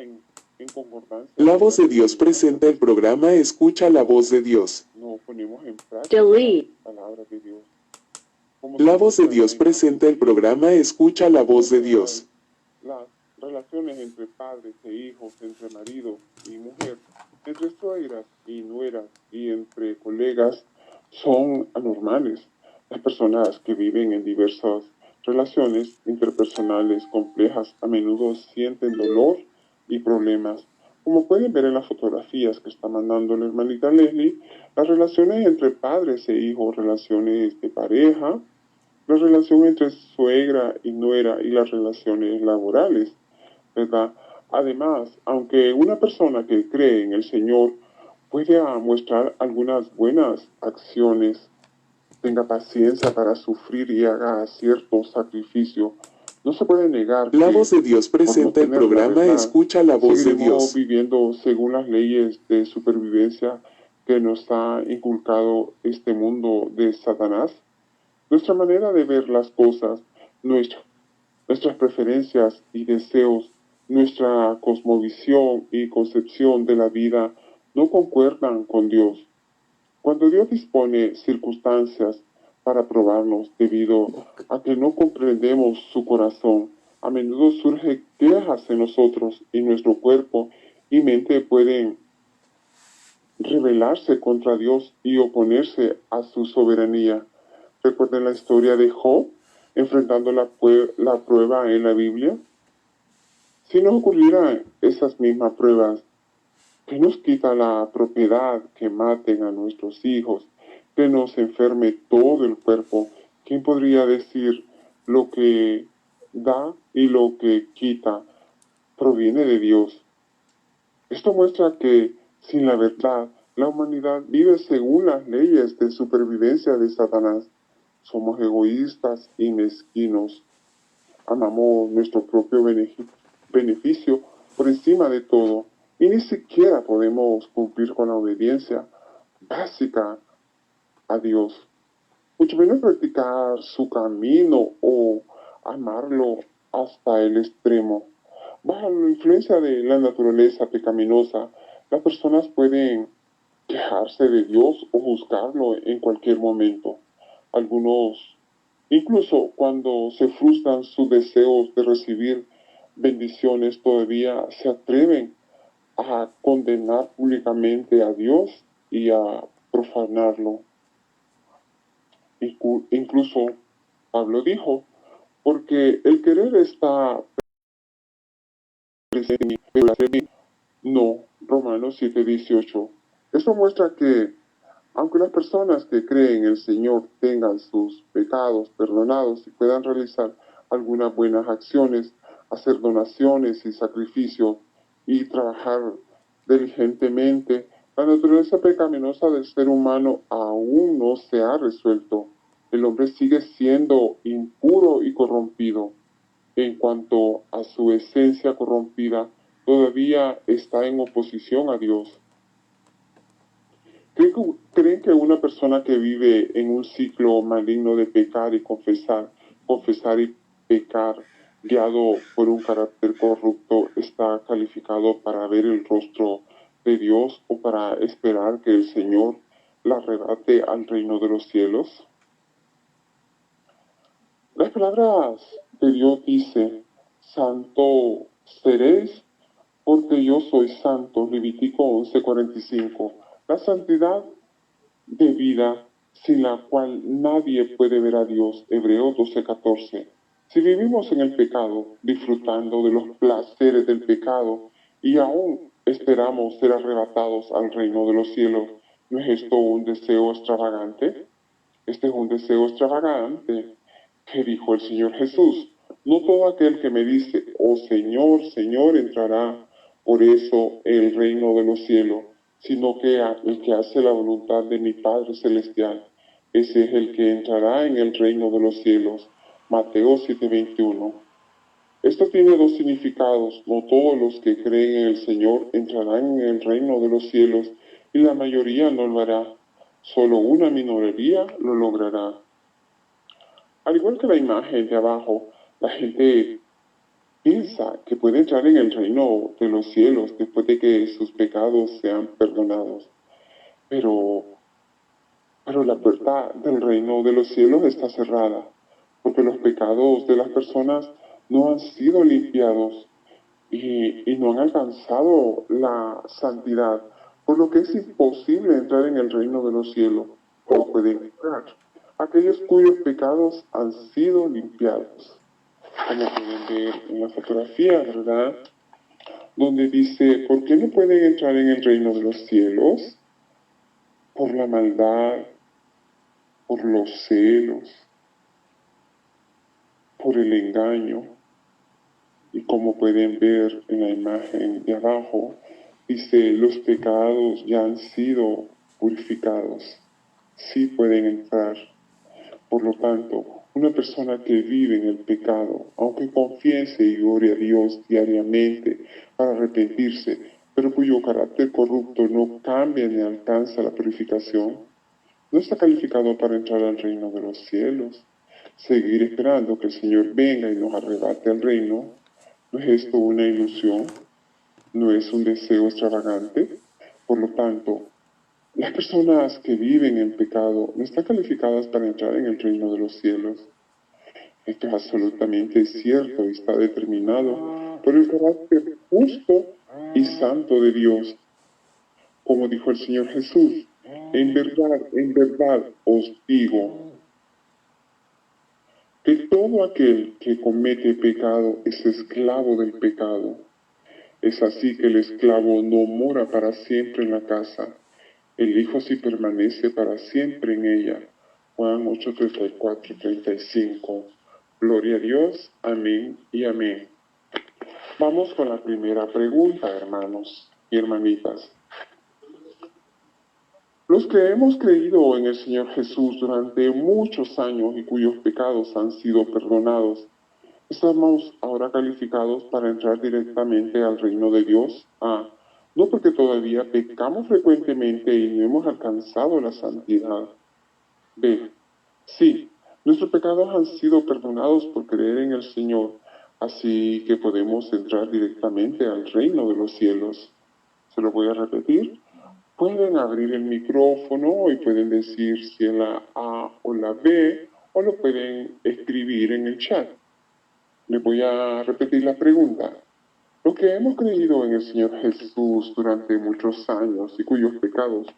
está en concordancia. La voz de Dios presenta el programa Escucha la voz de Dios. No ponemos en práctica Delete. la palabra de Dios. La voz de Dios presenta el programa Escucha la voz de Dios. Las relaciones entre padres e hijos, entre marido y mujer, entre suegras y nueras y entre colegas son anormales. Las personas que viven en diversas relaciones interpersonales complejas a menudo sienten dolor y problemas. Como pueden ver en las fotografías que está mandando la hermanita Leslie, las relaciones entre padres e hijos, relaciones de pareja, la relación entre suegra y nuera y las relaciones laborales, ¿verdad? Además, aunque una persona que cree en el Señor puede mostrar algunas buenas acciones, tenga paciencia para sufrir y haga cierto sacrificio, no se puede negar La que voz de Dios presenta el por no tener la programa verdad, Escucha la voz de seguiremos Dios. viviendo según las leyes de supervivencia que nos ha inculcado este mundo de Satanás. Nuestra manera de ver las cosas, nuestras preferencias y deseos, nuestra cosmovisión y concepción de la vida no concuerdan con Dios. Cuando Dios dispone circunstancias para probarnos debido a que no comprendemos su corazón, a menudo surge quejas en nosotros y nuestro cuerpo y mente pueden rebelarse contra Dios y oponerse a su soberanía. Recuerden la historia de Job enfrentando la prueba en la Biblia. Si nos ocurrieran esas mismas pruebas, que nos quita la propiedad, que maten a nuestros hijos, que nos enferme todo el cuerpo, ¿quién podría decir lo que da y lo que quita proviene de Dios? Esto muestra que, sin la verdad, la humanidad vive según las leyes de supervivencia de Satanás. Somos egoístas y mezquinos. Amamos nuestro propio beneficio por encima de todo y ni siquiera podemos cumplir con la obediencia básica a Dios. Mucho menos practicar su camino o amarlo hasta el extremo. Bajo la influencia de la naturaleza pecaminosa, las personas pueden quejarse de Dios o juzgarlo en cualquier momento. Algunos, incluso cuando se frustran sus deseos de recibir bendiciones, todavía se atreven a condenar públicamente a Dios y a profanarlo. Incluso Pablo dijo, porque el querer está presente, pero el hacer no. Romanos 7:18. Esto muestra que aunque las personas que creen en el Señor tengan sus pecados perdonados y puedan realizar algunas buenas acciones, hacer donaciones y sacrificios y trabajar diligentemente, la naturaleza pecaminosa del ser humano aún no se ha resuelto. El hombre sigue siendo impuro y corrompido. En cuanto a su esencia corrompida, todavía está en oposición a Dios. ¿Creen que una persona que vive en un ciclo maligno de pecar y confesar y pecar, guiado por un carácter corrupto, está calificado para ver el rostro de Dios o para esperar que el Señor la arrebate al reino de los cielos? Las palabras de Dios dicen, santo seréis porque yo soy santo, Levítico 11:45. La santidad de vida sin la cual nadie puede ver a Dios, Hebreos 12:14. Si vivimos en el pecado, disfrutando de los placeres del pecado y aún esperamos ser arrebatados al reino de los cielos, ¿no es esto un deseo extravagante? Este es un deseo extravagante que dijo el Señor Jesús. No todo aquel que me dice, oh Señor, Señor, entrará por eso en el reino de los cielos, sino que el que hace la voluntad de mi Padre Celestial, ese es el que entrará en el reino de los cielos. Mateo 7:21. Esto tiene dos significados. No todos los que creen en el Señor entrarán en el reino de los cielos y la mayoría no lo hará. Solo una minoría lo logrará. Al igual que la imagen de abajo, la gente piensa que puede entrar en el reino de los cielos después de que sus pecados sean perdonados. Pero la puerta del reino de los cielos está cerrada, porque los pecados de las personas no han sido limpiados y no han alcanzado la santidad, por lo que es imposible entrar en el reino de los cielos. No pueden entrar aquellos cuyos pecados han sido limpiados. Como pueden ver en la fotografía, ¿verdad? Donde dice, ¿por qué no pueden entrar en el reino de los cielos? Por la maldad, por los celos, por el engaño. Y como pueden ver en la imagen de abajo, dice, los pecados ya han sido purificados. Sí pueden entrar. Por lo tanto, una persona que vive en el pecado, aunque confiese y ore a Dios diariamente para arrepentirse, pero cuyo carácter corrupto no cambia ni alcanza la purificación, no está calificado para entrar al reino de los cielos. Seguir esperando que el Señor venga y nos arrebate el reino, ¿no es esto una ilusión? ¿No es un deseo extravagante? Por lo tanto, las personas que viven en pecado no están calificadas para entrar en el reino de los cielos. Esto es absolutamente cierto y está determinado por el carácter justo y santo de Dios. Como dijo el Señor Jesús, en verdad os digo que todo aquel que comete pecado es esclavo del pecado. Es así que el esclavo no mora para siempre en la casa. El Hijo sí permanece para siempre en ella. Juan 8:34-35. Gloria a Dios. Amén y amén. Vamos con la primera pregunta, hermanos y hermanitas. Los que hemos creído en el Señor Jesús durante muchos años y cuyos pecados han sido perdonados, ¿estamos ahora calificados para entrar directamente al reino de Dios? A. No, porque todavía pecamos frecuentemente y no hemos alcanzado la santidad. B. Sí, nuestros pecados han sido perdonados por creer en el Señor, así que podemos entrar directamente al reino de los cielos. Se lo voy a repetir. Pueden abrir el micrófono y pueden decir si es la A o la B, o lo pueden escribir en el chat. Les voy a repetir la pregunta. Los que hemos creído en el Señor Jesús durante muchos años y cuyos pecados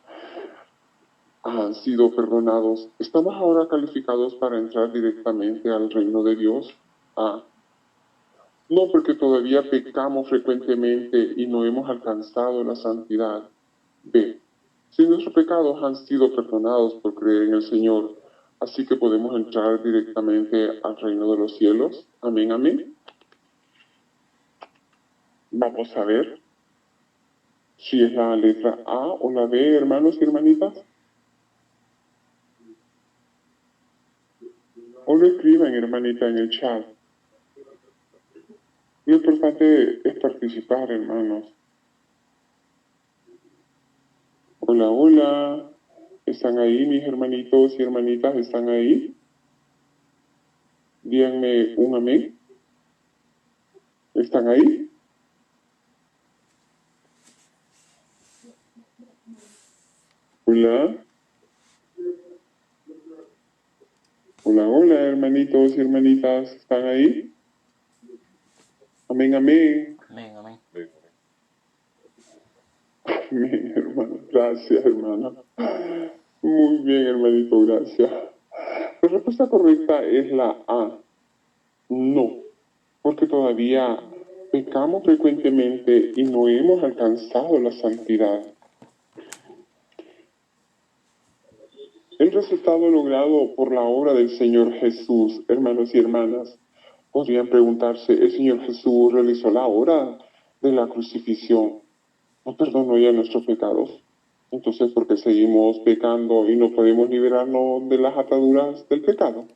han sido perdonados, ¿estamos ahora calificados para entrar directamente al reino de Dios? A. No, porque todavía pecamos frecuentemente y no hemos alcanzado la santidad. B. Si nuestros pecados han sido perdonados por creer en el Señor, así que podemos entrar directamente al reino de los cielos. Amén, amén. Vamos a ver si es la letra A o la B, hermanos y hermanitas. O lo escriban, hermanita, en el chat. Lo importante es participar, hermanos. Hola, hola. ¿Están ahí mis hermanitos y hermanitas? ¿Están ahí? Díganme un amén. ¿Están ahí? Hola. Hola, hola, hermanitos y hermanitas. ¿Están ahí? Amén, amén. Amén, amén. Amén, hermano. Gracias, hermano. Muy bien, hermanito, gracias. La respuesta correcta es la A. No, porque todavía pecamos frecuentemente y no hemos alcanzado la santidad. El resultado logrado por la obra del Señor Jesús, hermanos y hermanas, podrían preguntarse, ¿el Señor Jesús realizó la obra de la crucifixión? ¿No perdonó ya nuestros pecados? Entonces, ¿por qué seguimos pecando y no podemos liberarnos de las ataduras del pecado?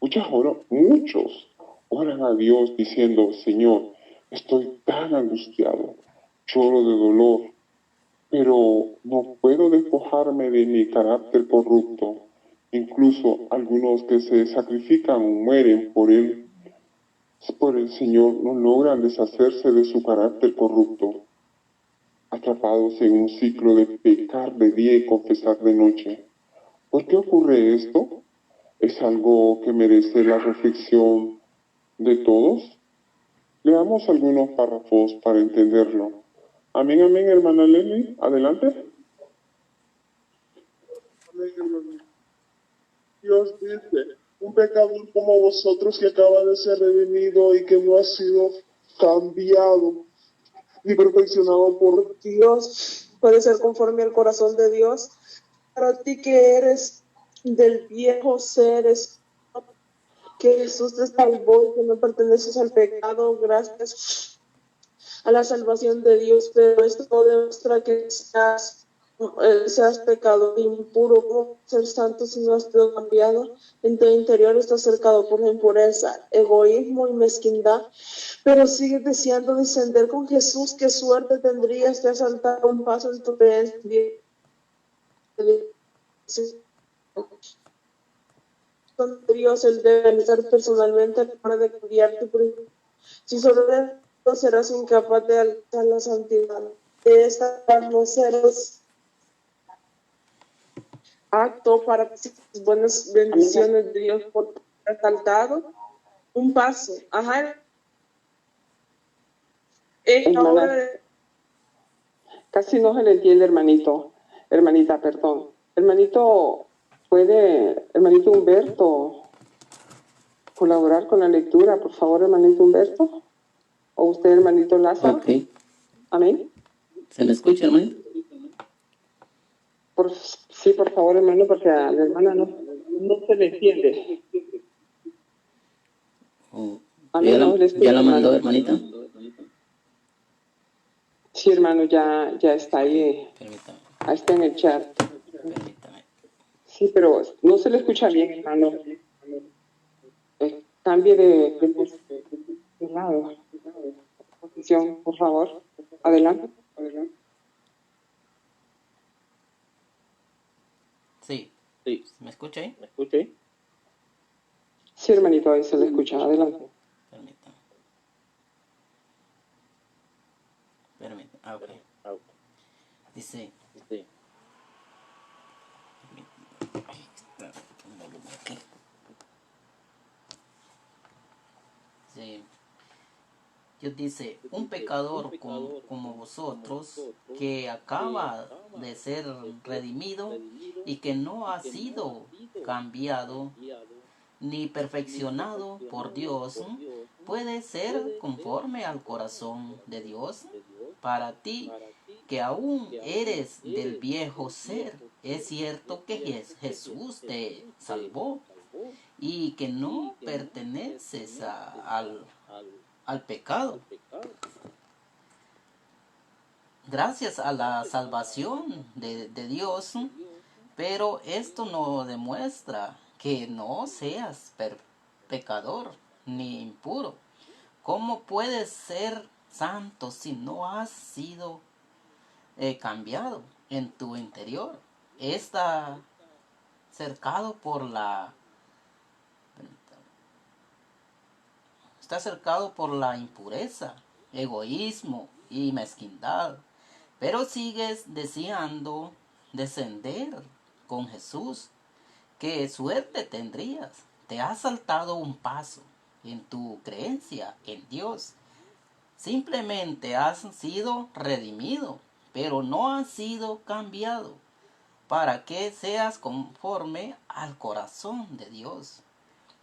Muchos oran a Dios diciendo, Señor, estoy tan angustiado, lloro de dolor, pero no puedo despojarme de mi carácter corrupto. Incluso algunos que se sacrifican o mueren por él por el Señor no logran deshacerse de su carácter corrupto, atrapados en un ciclo de pecar de día y confesar de noche. ¿Por qué ocurre esto? ¿Es algo que merece la reflexión de todos? Leamos algunos párrafos para entenderlo. Amén, amén, hermana Leslie. Adelante. Amén, hermano. Dios dice, un pecador como vosotros que acaba de ser redimido y que no ha sido cambiado ni perfeccionado por Dios, puede ser conforme al corazón de Dios. Para ti que eres del viejo ser, que Jesús te salvó y que no perteneces al pecado, gracias a la salvación de Dios, pero esto no demuestra que seas pecador impuro, como ser santo si no has sido cambiado. En tu interior estás cercado por la impureza, egoísmo y mezquindad, pero sigues deseando descender con Jesús. ¿Qué suerte tendrías de saltar un paso en tu creencia? Dios, Él debe realizar personalmente a la hora de cambiarte. Si solo no serás incapaz de alcanzar la santidad. De esta no serás apto para las buenas bendiciones de Dios por haber saltado un paso. Ajá. Ahora Casi no se le entiende, hermanita, perdón. Hermanito Humberto, colaborar con la lectura, por favor, hermanito Humberto? ¿O usted, hermanito Lázaro? Ok. Amén. ¿Se me escucha, hermanito? Sí, por favor, hermano, porque a la hermana no se le entiende. Oh, Amén, no le escucha, ¿ya la mandó, hermano. hermanita? Sí, hermano, ya está ahí. Permítame, Ahí está en el chat. permítame. Sí, pero no se le escucha bien, hermano. Cambie de lado. Posición, por favor. Adelante. Sí. ¿Me escucha ahí? Sí, hermanito, ahí se le escucha. Adelante. Permítame. Ah, ok. Dice. Ahí está el volumen aquí. Sí. Dios dice, un pecador como vosotros, que acaba de ser redimido y que no ha sido cambiado ni perfeccionado por Dios, puede ser conforme al corazón de Dios. Para ti, que aún eres del viejo ser, es cierto que Jesús te salvó y que no perteneces al pecado. Gracias a la salvación de Dios, pero esto no demuestra que no seas pecador ni impuro. ¿Cómo puedes ser santo si no has sido cambiado en tu interior? Está cercado por la impureza, egoísmo y mezquindad, pero sigues deseando descender con Jesús. ¿Qué suerte tendrías? Te has saltado un paso en tu creencia en Dios. Simplemente has sido redimido, pero no has sido cambiado para que seas conforme al corazón de Dios.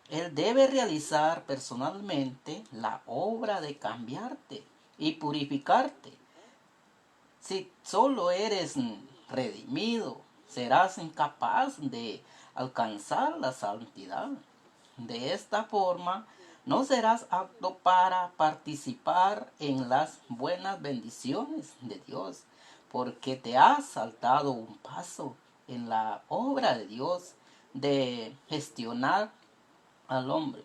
Él debe realizar personalmente la obra de cambiarte y purificarte. Si solo eres redimido, serás incapaz de alcanzar la santidad. De esta forma, no serás apto para participar en las buenas bendiciones de Dios, porque te has saltado un paso en la obra de Dios de gestionar al hombre,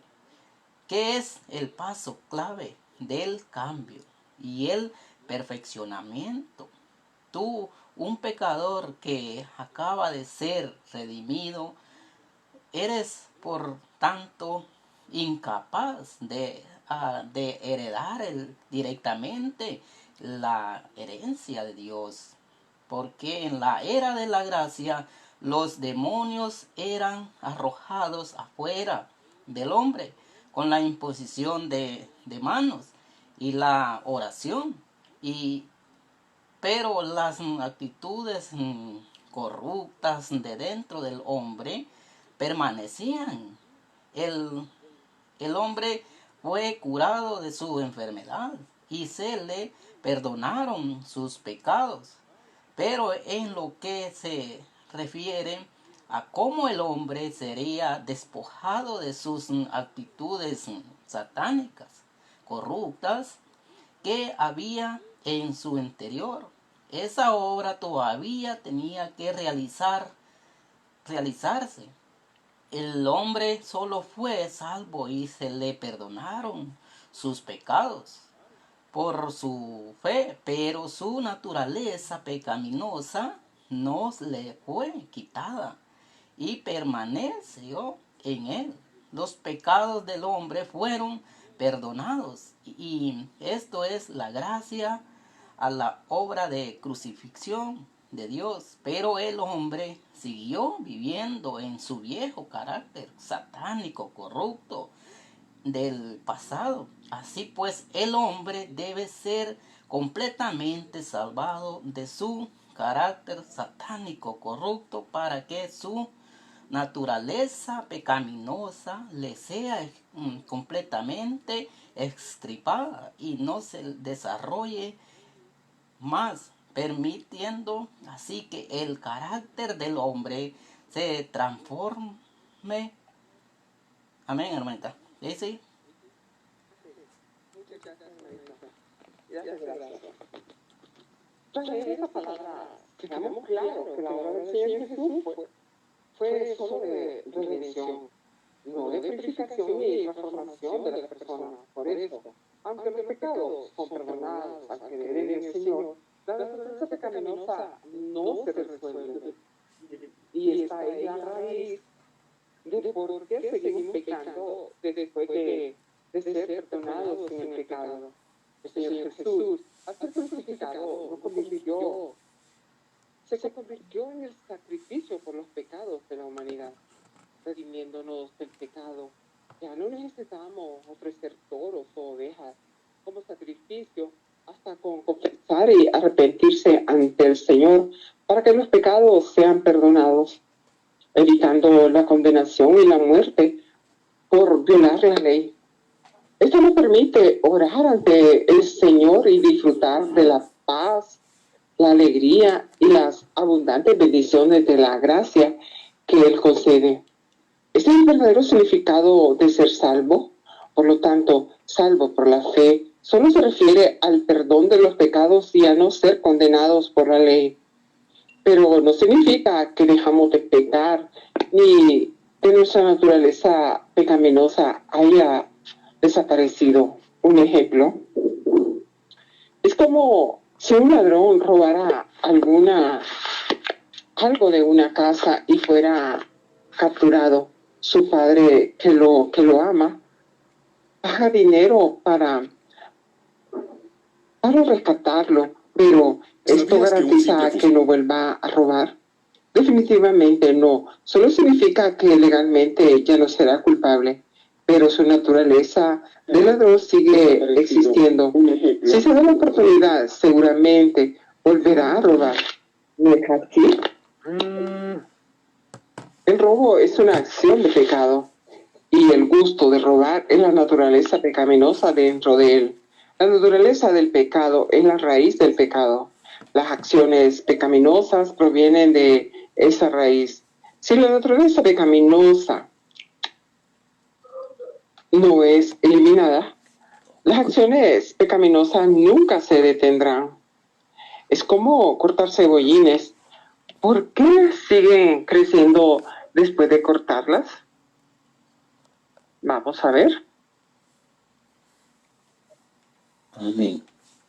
que es el paso clave del cambio y el perfeccionamiento. Tú, un pecador que acaba de ser redimido, eres por tanto incapaz de de heredar directamente la herencia de Dios. Porque en la era de la gracia los demonios eran arrojados afuera del hombre con la imposición de manos y la oración. Pero las actitudes corruptas de dentro del hombre permanecían. El hombre fue curado de su enfermedad y se le perdonaron sus pecados. Pero en lo que se refiere a cómo el hombre sería despojado de sus actitudes satánicas, corruptas, que había en su interior, esa obra todavía tenía que realizarse. El hombre solo fue salvo y se le perdonaron sus pecados por su fe, pero su naturaleza pecaminosa no le fue quitada y permaneció en él. Los pecados del hombre fueron perdonados y esto es la gracia a la obra de crucifixión de Dios. Pero el hombre siguió viviendo en su viejo carácter satánico, corrupto del pasado. Así pues, el hombre debe ser completamente salvado de su carácter satánico, corrupto, para que su naturaleza pecaminosa le sea completamente extirpada y no se desarrolle más, permitiendo así que el carácter del hombre se transforme. Amén, hermanita. ¿Sí? Muchas gracias, hermanita. Gracias. Entonces, esa palabra, quedamos claro que la obra del Señor Jesús fue solo de redención, no de purificación ni transformación de la persona. Por eso, aunque los pecados son perdonados al creer en el Señor, la naturaleza pecaminosa no se resuelve. Y esta es la raíz de por qué seguimos pecando después de ser perdonados en el pecado. El Señor Jesús, al ser crucificado, se convirtió en el sacrificio por los pecados de la humanidad, redimiéndonos del pecado. Ya no necesitamos ofrecer toros o ovejas como sacrificio, hasta con confesar y arrepentirse ante el Señor para que los pecados sean perdonados, evitando la condenación y la muerte por violar la ley. Esto nos permite orar ante el Señor y disfrutar de la paz, la alegría y las abundantes bendiciones de la gracia que Él concede. Este es el verdadero significado de ser salvo. Por lo tanto, salvo por la fe solo se refiere al perdón de los pecados y a no ser condenados por la ley. Pero no significa que dejamos de pecar ni que nuestra naturaleza pecaminosa haya desaparecido. Un ejemplo es como si un ladrón robara algo de una casa y fuera capturado. Su padre, que lo ama, paga dinero para rescatarlo, pero ¿esto garantiza que no vuelva a robar? Definitivamente no. Solo significa que legalmente ya no será culpable, pero su naturaleza de ladrón sigue existiendo. Si se da la oportunidad, seguramente volverá a robar. ¿No es así? El robo es una acción de pecado y el gusto de robar es la naturaleza pecaminosa dentro de él. La naturaleza del pecado es la raíz del pecado. Las acciones pecaminosas provienen de esa raíz. Si la naturaleza pecaminosa no es eliminada, las acciones pecaminosas nunca se detendrán. Es como cortar cebollines. ¿Por qué siguen creciendo después de cortarlas? Vamos a ver. Amén.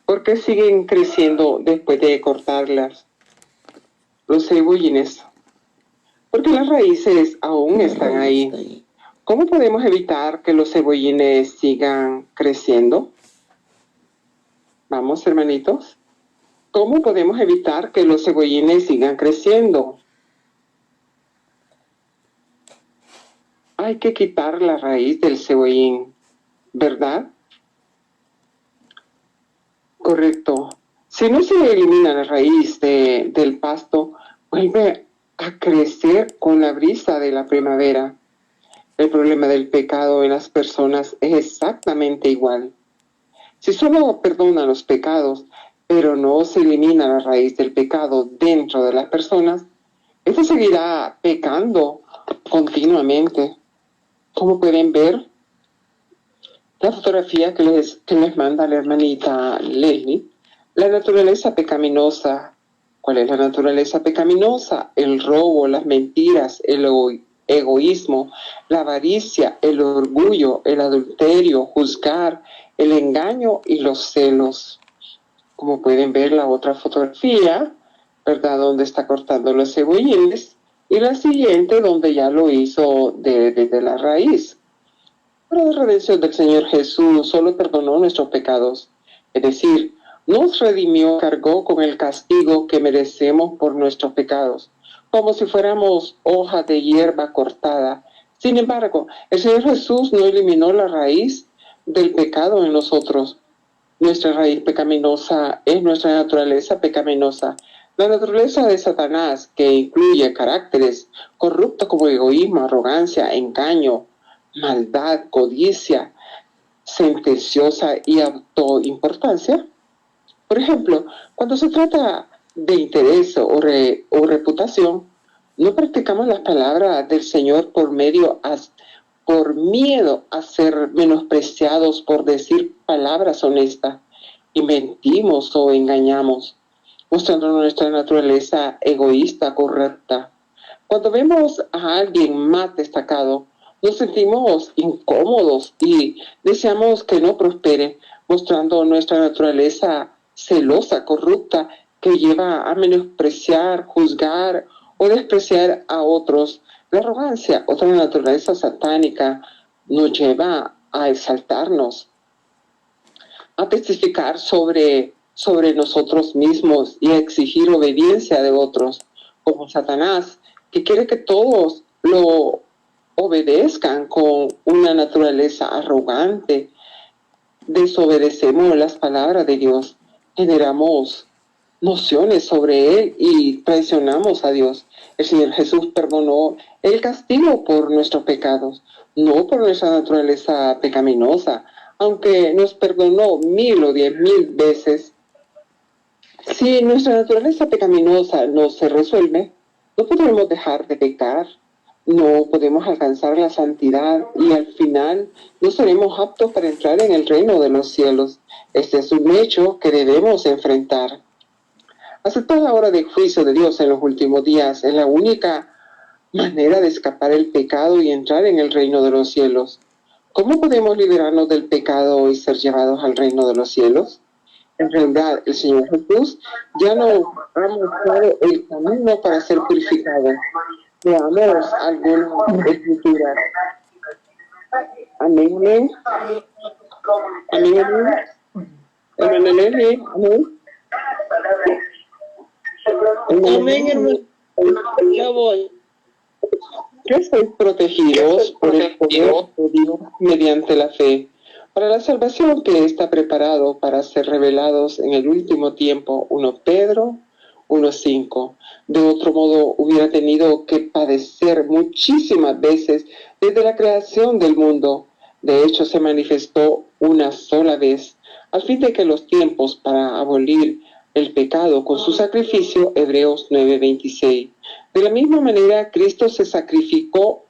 ¿Por qué siguen creciendo después de cortarlas los cebollines? Porque las raíces aún están ahí. ¿Cómo podemos evitar que los cebollines sigan creciendo? Vamos, hermanitos. ¿Cómo podemos evitar que los cebollines sigan creciendo? Hay que quitar la raíz del cebollín, ¿verdad? Correcto. Si no se elimina la raíz del pasto, vuelve a crecer con la brisa de la primavera. El problema del pecado en las personas es exactamente igual. Si solo perdona los pecados, pero no se elimina la raíz del pecado dentro de las personas, esto seguirá pecando continuamente. Como pueden ver, la fotografía que les manda la hermanita Leslie, la naturaleza pecaminosa. ¿Cuál es la naturaleza pecaminosa? El robo, las mentiras, el egoísmo, la avaricia, el orgullo, el adulterio, juzgar, el engaño y los celos. Como pueden ver la otra fotografía, ¿verdad? Donde está cortando los cebollines, y la siguiente donde ya lo hizo desde la raíz. Para la redención del Señor Jesús solo perdonó nuestros pecados, es decir, nos redimió, cargó con el castigo que merecemos por nuestros pecados, como si fuéramos hojas de hierba cortada. Sin embargo, el Señor Jesús no eliminó la raíz del pecado en nosotros. Nuestra raíz pecaminosa es nuestra naturaleza pecaminosa. La naturaleza de Satanás, que incluye caracteres corruptos como egoísmo, arrogancia, engaño, maldad, codicia, sentenciosa y autoimportancia. Por ejemplo, cuando se trata de interés o reputación, no practicamos las palabras del Señor por miedo a ser menospreciados por decir palabras honestas, y mentimos o engañamos, mostrando nuestra naturaleza egoísta correcta. Cuando vemos a alguien más destacado, nos sentimos incómodos y deseamos que no prospere, mostrando nuestra naturaleza celosa, corrupta, que lleva a menospreciar, juzgar o despreciar a otros. La arrogancia, otra naturaleza satánica, nos lleva a exaltarnos, a testificar sobre nosotros mismos y a exigir obediencia de otros, como Satanás, que quiere que todos lo obedezcan con una naturaleza arrogante. Desobedecemos las palabras de Dios, generamos nociones sobre Él y traicionamos a Dios. El Señor Jesús perdonó el castigo por nuestros pecados, no por nuestra naturaleza pecaminosa, aunque nos perdonó 1000 o 10,000 veces. Si nuestra naturaleza pecaminosa no se resuelve, no podremos dejar de pecar, no podemos alcanzar la santidad y al final no seremos aptos para entrar en el reino de los cielos. Este es un hecho que debemos enfrentar. Aceptar la hora de juicio de Dios en los últimos días es la única manera de escapar del pecado y entrar en el reino de los cielos. ¿Cómo podemos liberarnos del pecado y ser llevados al reino de los cielos? En realidad, el Señor Jesús ya nos ha mostrado el camino para ser purificados. Veamos algunas escrituras. Amén, amén. Amén, amén. Amén, amén. Amén, hermano. Ya voy. Que sois protegidos por el poder de Dios mediante la fe, para la salvación que está preparado para ser revelados en el último tiempo. 1 Pedro 1:5. De otro modo hubiera tenido que padecer muchísimas veces desde la creación del mundo. De hecho, se manifestó una sola vez, al fin de que los tiempos para abolir el pecado con su sacrificio. Hebreos 9:26. De la misma manera, Cristo se sacrificó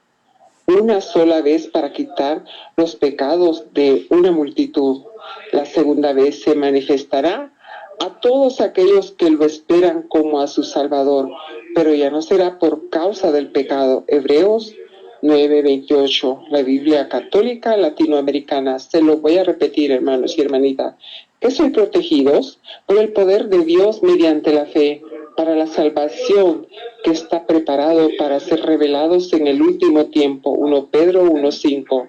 una sola vez para quitar los pecados de una multitud. La segunda vez se manifestará a todos aquellos que lo esperan como a su Salvador, pero ya no será por causa del pecado. Hebreos 9:28, la Biblia católica latinoamericana. Se lo voy a repetir, hermanos y hermanitas. Que soy protegidos por el poder de Dios mediante la fe, para la salvación que está preparado para ser revelados en el último tiempo. 1 Pedro 1:5.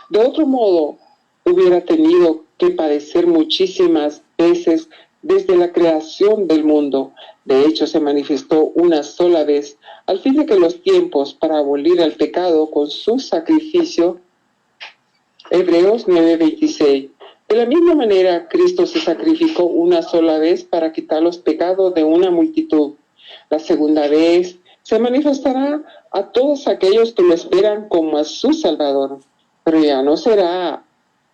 De otro modo, hubiera tenido que padecer muchísimas veces desde la creación del mundo. De hecho, se manifestó una sola vez al fin de que los tiempos para abolir al pecado con su sacrificio. Hebreos 9:26. De la misma manera, Cristo se sacrificó una sola vez para quitar los pecados de una multitud. La segunda vez se manifestará a todos aquellos que lo esperan como a su Salvador, pero ya no será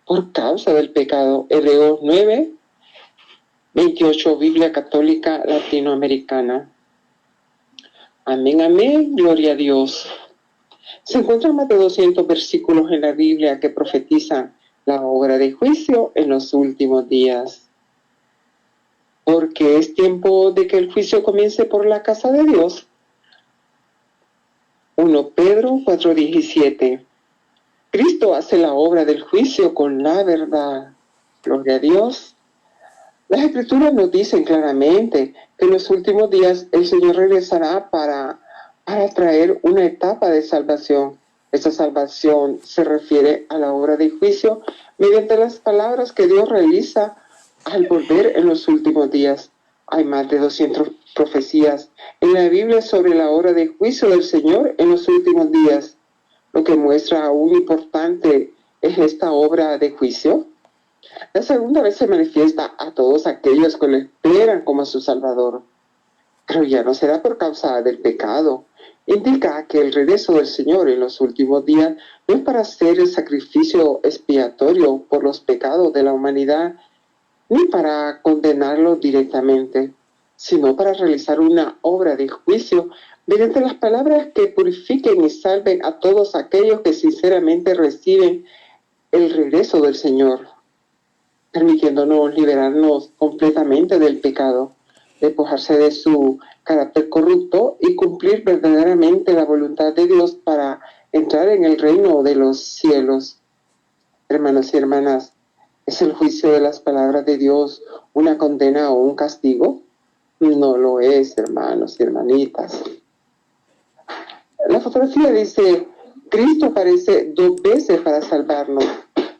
por causa del pecado. Hebreos 9:28, Biblia Católica Latinoamericana. Amén, amén, gloria a Dios. Se encuentran más de 200 versículos en la Biblia que profetizan la obra de juicio en los últimos días. Porque es tiempo de que el juicio comience por la casa de Dios. 1 Pedro 4:17. Cristo hace la obra del juicio con la verdad. Gloria a Dios. Las Escrituras nos dicen claramente que en los últimos días el Señor regresará para traer una etapa de salvación. Esta salvación se refiere a la obra de juicio mediante las palabras que Dios realiza al volver en los últimos días. Hay más de 200 profecías en la Biblia sobre la obra de juicio del Señor en los últimos días. Lo que muestra aún importante es esta obra de juicio. La segunda vez se manifiesta a todos aquellos que lo esperan como a su Salvador. Pero ya no será por causa del pecado. Indica que el regreso del Señor en los últimos días no es para hacer el sacrificio expiatorio por los pecados de la humanidad, ni para condenarlos directamente, sino para realizar una obra de juicio mediante las palabras que purifiquen y salven a todos aquellos que sinceramente reciben el regreso del Señor, permitiéndonos liberarnos completamente del pecado, despojarse de su carácter corrupto y cumplir verdaderamente la voluntad de Dios para entrar en el reino de los cielos. Hermanos y hermanas, ¿es el juicio de las palabras de Dios una condena o un castigo? No lo es, hermanos y hermanitas. La fotografía dice, Cristo aparece 2 veces para salvarnos.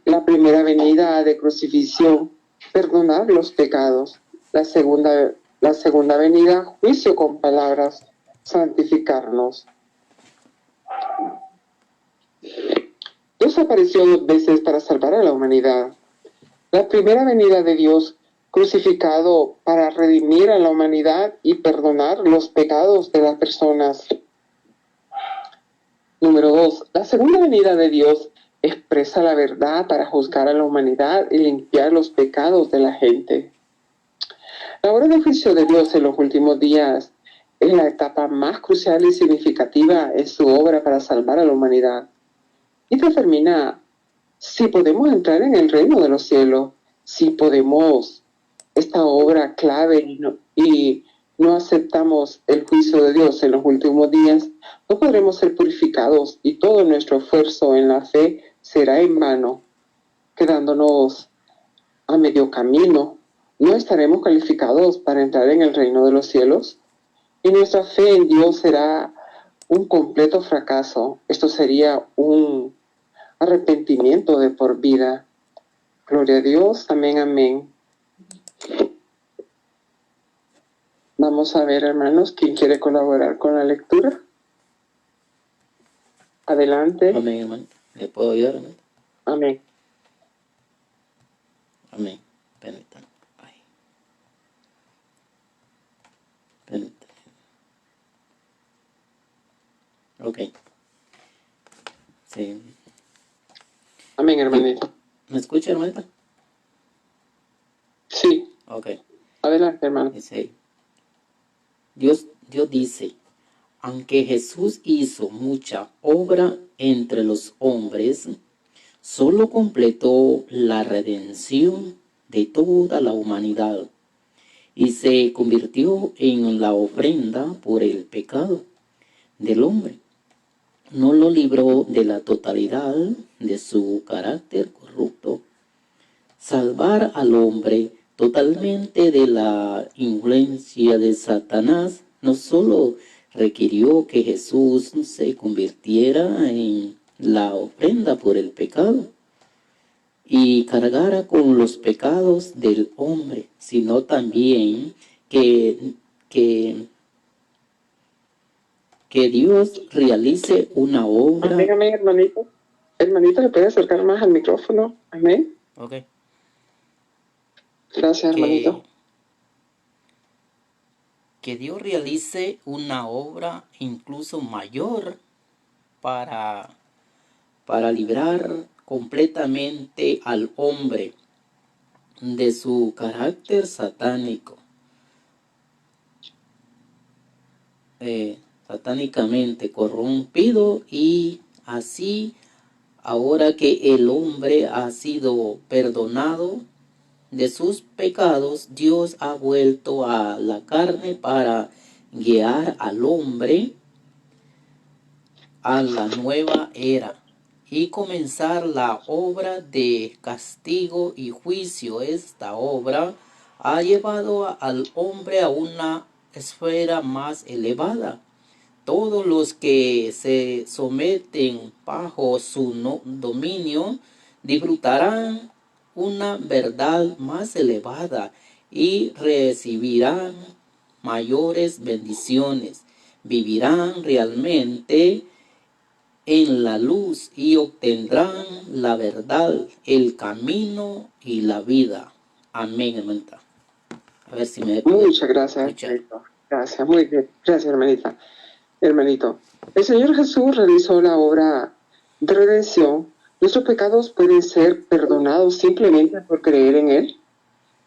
La primera venida de crucifixión, perdonar los pecados. La segunda venida, juicio con palabras, santificarnos. Dios apareció 2 veces para salvar a la humanidad. La primera venida de Dios, crucificado para redimir a la humanidad y perdonar los pecados de las personas. Número 2. La segunda venida de Dios expresa la verdad para juzgar a la humanidad y limpiar los pecados de la gente. La obra de juicio de Dios en los últimos días es la etapa más crucial y significativa en su obra para salvar a la humanidad. Y determina si podemos entrar en el reino de los cielos, si podemos, esta obra clave y no aceptamos el juicio de Dios en los últimos días, no podremos ser purificados y todo nuestro esfuerzo en la fe será en vano, quedándonos a medio camino. ¿No estaremos calificados para entrar en el reino de los cielos? Y nuestra fe en Dios será un completo fracaso. Esto sería un arrepentimiento de por vida. Gloria a Dios. Amén, amén. Vamos a ver, hermanos, ¿quién quiere colaborar con la lectura? Adelante. Amén, hermano. ¿Le puedo ayudar, hermano? Amén. Amén. Permítanme. Ay. Permítanme. Ok. Sí. Amén, hermanito. ¿Me escucha, hermanita? Sí. Ok. Adelante, hermano. Dice, Dios dice, aunque Jesús hizo mucha obra entre los hombres, solo completó la redención de toda la humanidad y se convirtió en la ofrenda por el pecado del hombre. No lo libró de la totalidad de su carácter corrupto. Salvar al hombre totalmente de la influencia de Satanás, no solo requirió que Jesús se convirtiera en la ofrenda por el pecado y cargara con los pecados del hombre, sino también que Dios realice una obra. Amén, hermanito. Hermanito, ¿le puede acercar más al micrófono? Amén. Ok. Gracias, hermanito. Que Dios realice una obra incluso mayor para librar completamente al hombre de su carácter satánico, satánicamente corrompido, y así ahora que el hombre ha sido perdonado de sus pecados, Dios ha vuelto a la carne para guiar al hombre a la nueva era y comenzar la obra de castigo y juicio. Esta obra ha llevado al hombre a una esfera más elevada. Todos los que se someten bajo su dominio disfrutarán una verdad más elevada y recibirán mayores bendiciones. Vivirán realmente en la luz y obtendrán la verdad, el camino y la vida. Amén, hermanita. A ver si me... Muchas gracias, hermanito. Gracias, muy bien. Gracias, hermanita. Hermanito, el Señor Jesús realizó la obra de redención. Nuestros pecados pueden ser perdonados simplemente por creer en Él,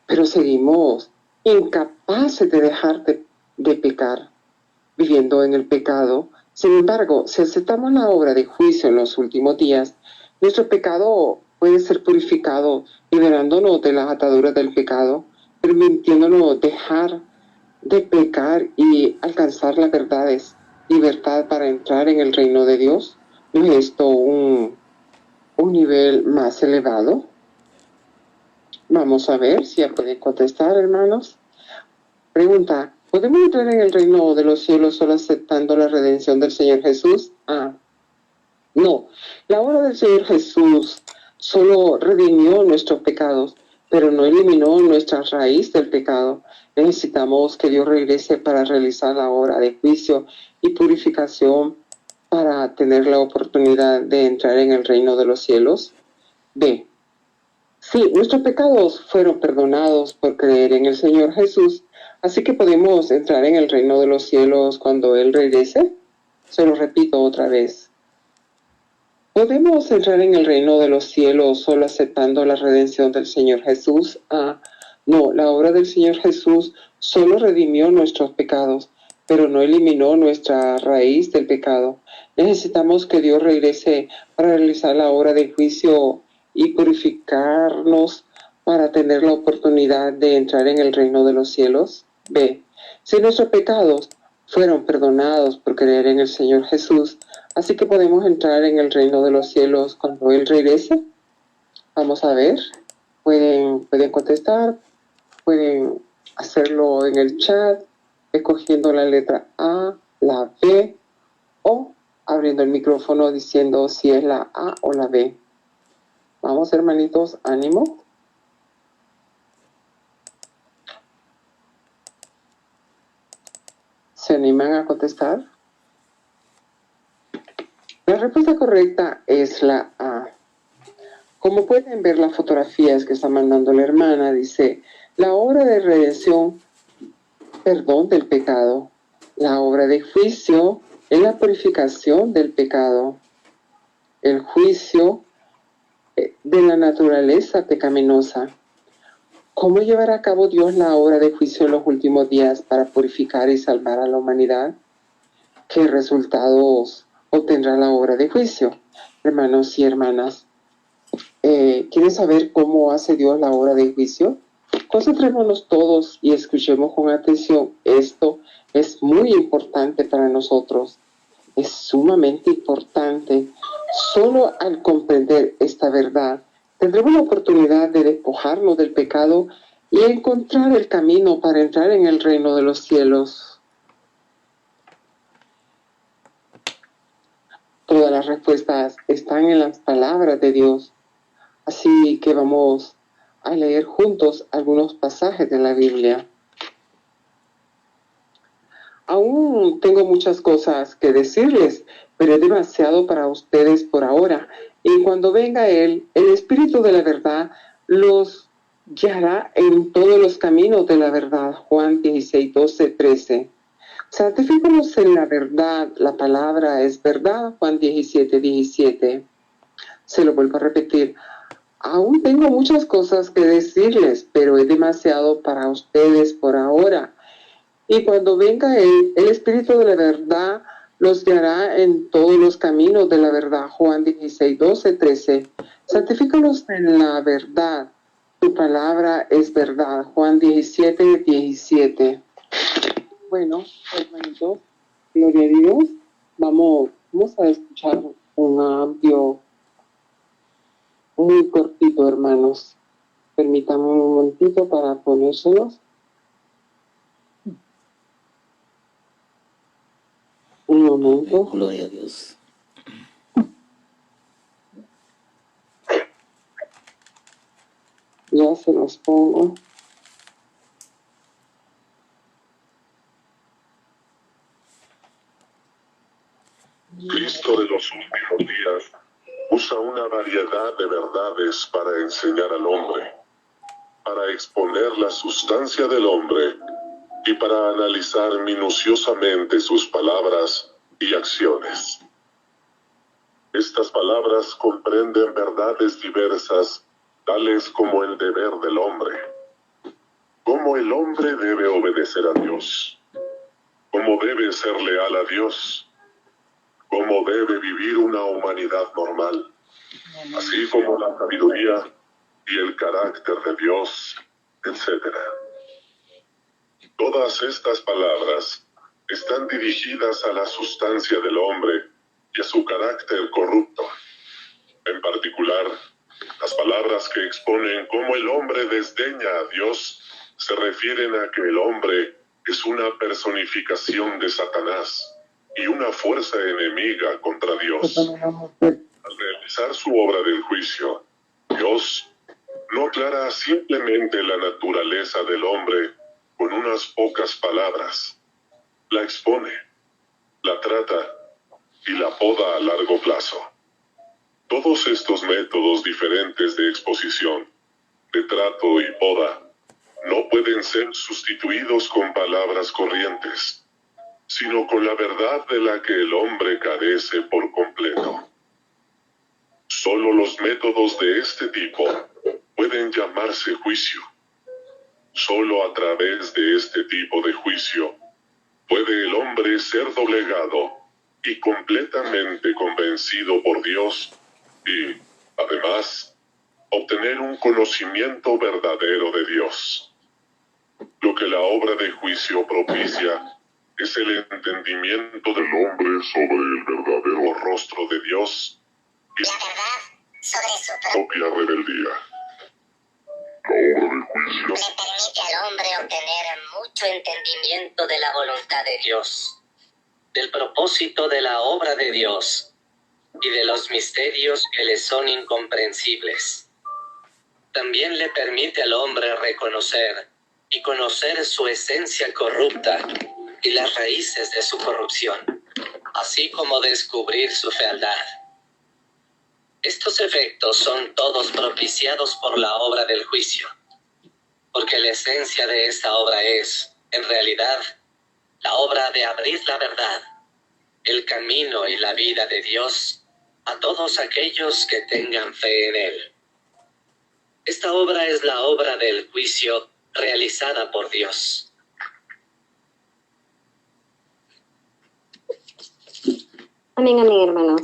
pero seguimos incapaces de dejar de pecar, viviendo en el pecado. Sin embargo, si aceptamos la obra de juicio en los últimos días, nuestro pecado puede ser purificado, liberándonos de las ataduras del pecado, permitiéndonos dejar de pecar y alcanzar las verdades, libertad para entrar en el reino de Dios. ¿No es esto un nivel más elevado? Vamos a ver si ya pueden contestar, hermanos. Pregunta: ¿podemos entrar en el reino de los cielos solo aceptando la redención del Señor Jesús? No. La obra del Señor Jesús solo redimió nuestros pecados, pero no eliminó nuestra raíz del pecado. Necesitamos que Dios regrese para realizar la obra de juicio y purificación para tener la oportunidad de entrar en el reino de los cielos. B. Sí, nuestros pecados fueron perdonados por creer en el Señor Jesús, así que podemos entrar en el reino de los cielos cuando Él regrese. Se lo repito otra vez. ¿Podemos entrar en el reino de los cielos solo aceptando la redención del Señor Jesús? No, la obra del Señor Jesús solo redimió nuestros pecados, pero no eliminó nuestra raíz del pecado. Necesitamos que Dios regrese para realizar la obra de juicio y purificarnos para tener la oportunidad de entrar en el reino de los cielos. B. Si nuestros pecados fueron perdonados por creer en el Señor Jesús, así que podemos entrar en el reino de los cielos cuando Él regrese. Vamos a ver. Pueden contestar, pueden hacerlo en el chat, escogiendo la letra A, la B, o abriendo el micrófono diciendo si es la A o la B. Vamos, hermanitos, ánimo. ¿Se animan a contestar? La respuesta correcta es la A. Como pueden ver las fotografías que está mandando la hermana, dice: la obra de redención, perdón del pecado. La obra de juicio es la purificación del pecado. El juicio de la naturaleza pecaminosa. ¿Cómo llevará a cabo Dios la obra de juicio en los últimos días para purificar y salvar a la humanidad? ¿Qué resultados obtendrá la obra de juicio? Hermanos y hermanas, ¿quieren saber cómo hace Dios la obra de juicio? Concentrémonos todos y escuchemos con atención. Esto es muy importante para nosotros. Es sumamente importante. Solo al comprender esta verdad, tendremos la oportunidad de despojarnos del pecado y encontrar el camino para entrar en el reino de los cielos. Todas las respuestas están en las palabras de Dios. Así que vamos a leer juntos algunos pasajes de la Biblia. Aún tengo muchas cosas que decirles, pero es demasiado para ustedes por ahora. Y cuando venga Él, el Espíritu de la verdad los guiará en todos los caminos de la verdad. Juan 16, 12, 13. Santifícanos en la verdad, la palabra es verdad. Juan 17, 17. Se lo vuelvo a repetir. Aún tengo muchas cosas que decirles, pero es demasiado para ustedes por ahora. Y cuando venga Él, el Espíritu de la verdad los guiará en todos los caminos de la verdad. Juan 16, 12, 13. Santifícalos en la verdad. Tu palabra es verdad. Juan 17, 17. Bueno, hermanitos, gloria a Dios. Vamos a escuchar un audio muy cortito, hermanos. Permítanme un momentito para ponérselos. Un momento. Gloria a Dios. Ya se los pongo. Cristo de los últimos días usa una variedad de verdades para enseñar al hombre, para exponer la sustancia del hombre y para analizar minuciosamente sus palabras y acciones. Estas palabras comprenden verdades diversas, tales como el deber del hombre, cómo el hombre debe obedecer a Dios, cómo debe ser leal a Dios, cómo debe vivir una humanidad normal, así como la sabiduría y el carácter de Dios, etc. Todas estas palabras están dirigidas a la sustancia del hombre y a su carácter corrupto. En particular, las palabras que exponen cómo el hombre desdeña a Dios se refieren a que el hombre es una personificación de Satanás y una fuerza enemiga contra Dios. Al realizar su obra del juicio, Dios no aclara simplemente la naturaleza del hombre con unas pocas palabras. La expone, la trata y la poda a largo plazo. Todos estos métodos diferentes de exposición, de trato y poda, no pueden ser sustituidos con palabras corrientes, sino con la verdad de la que el hombre carece por completo. Solo los métodos de este tipo pueden llamarse juicio. Solo a través de este tipo de juicio puede el hombre ser doblegado y completamente convencido por Dios y, además, obtener un conocimiento verdadero de Dios. Lo que la obra de juicio propicia es el entendimiento del hombre sobre el verdadero rostro de Dios y la verdad sobre su propia rebeldía. La obra de juicio le permite al hombre obtener mucho entendimiento de la voluntad de Dios, del propósito de la obra de Dios y de los misterios que le son incomprensibles. También le permite al hombre reconocer y conocer su esencia corrupta y las raíces de su corrupción, así como descubrir su fealdad. Estos efectos son todos propiciados por la obra del juicio, porque la esencia de esta obra es, en realidad, la obra de abrir la verdad, el camino y la vida de Dios a todos aquellos que tengan fe en Él. Esta obra es la obra del juicio realizada por Dios. Amén, amén, hermanos.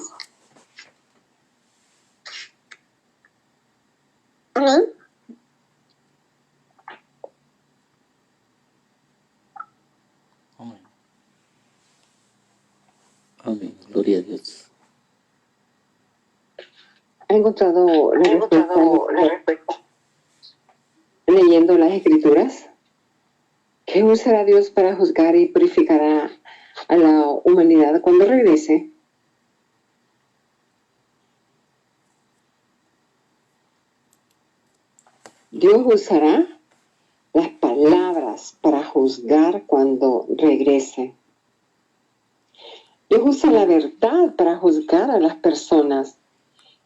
Amén. Amén. Amén. Gloria a Dios. He encontrado la respuesta leyendo las Escrituras? ¿Qué usará Dios para juzgar y purificar a la humanidad cuando regrese? Dios usará las palabras para juzgar cuando regrese. Dios usa la verdad para juzgar a las personas.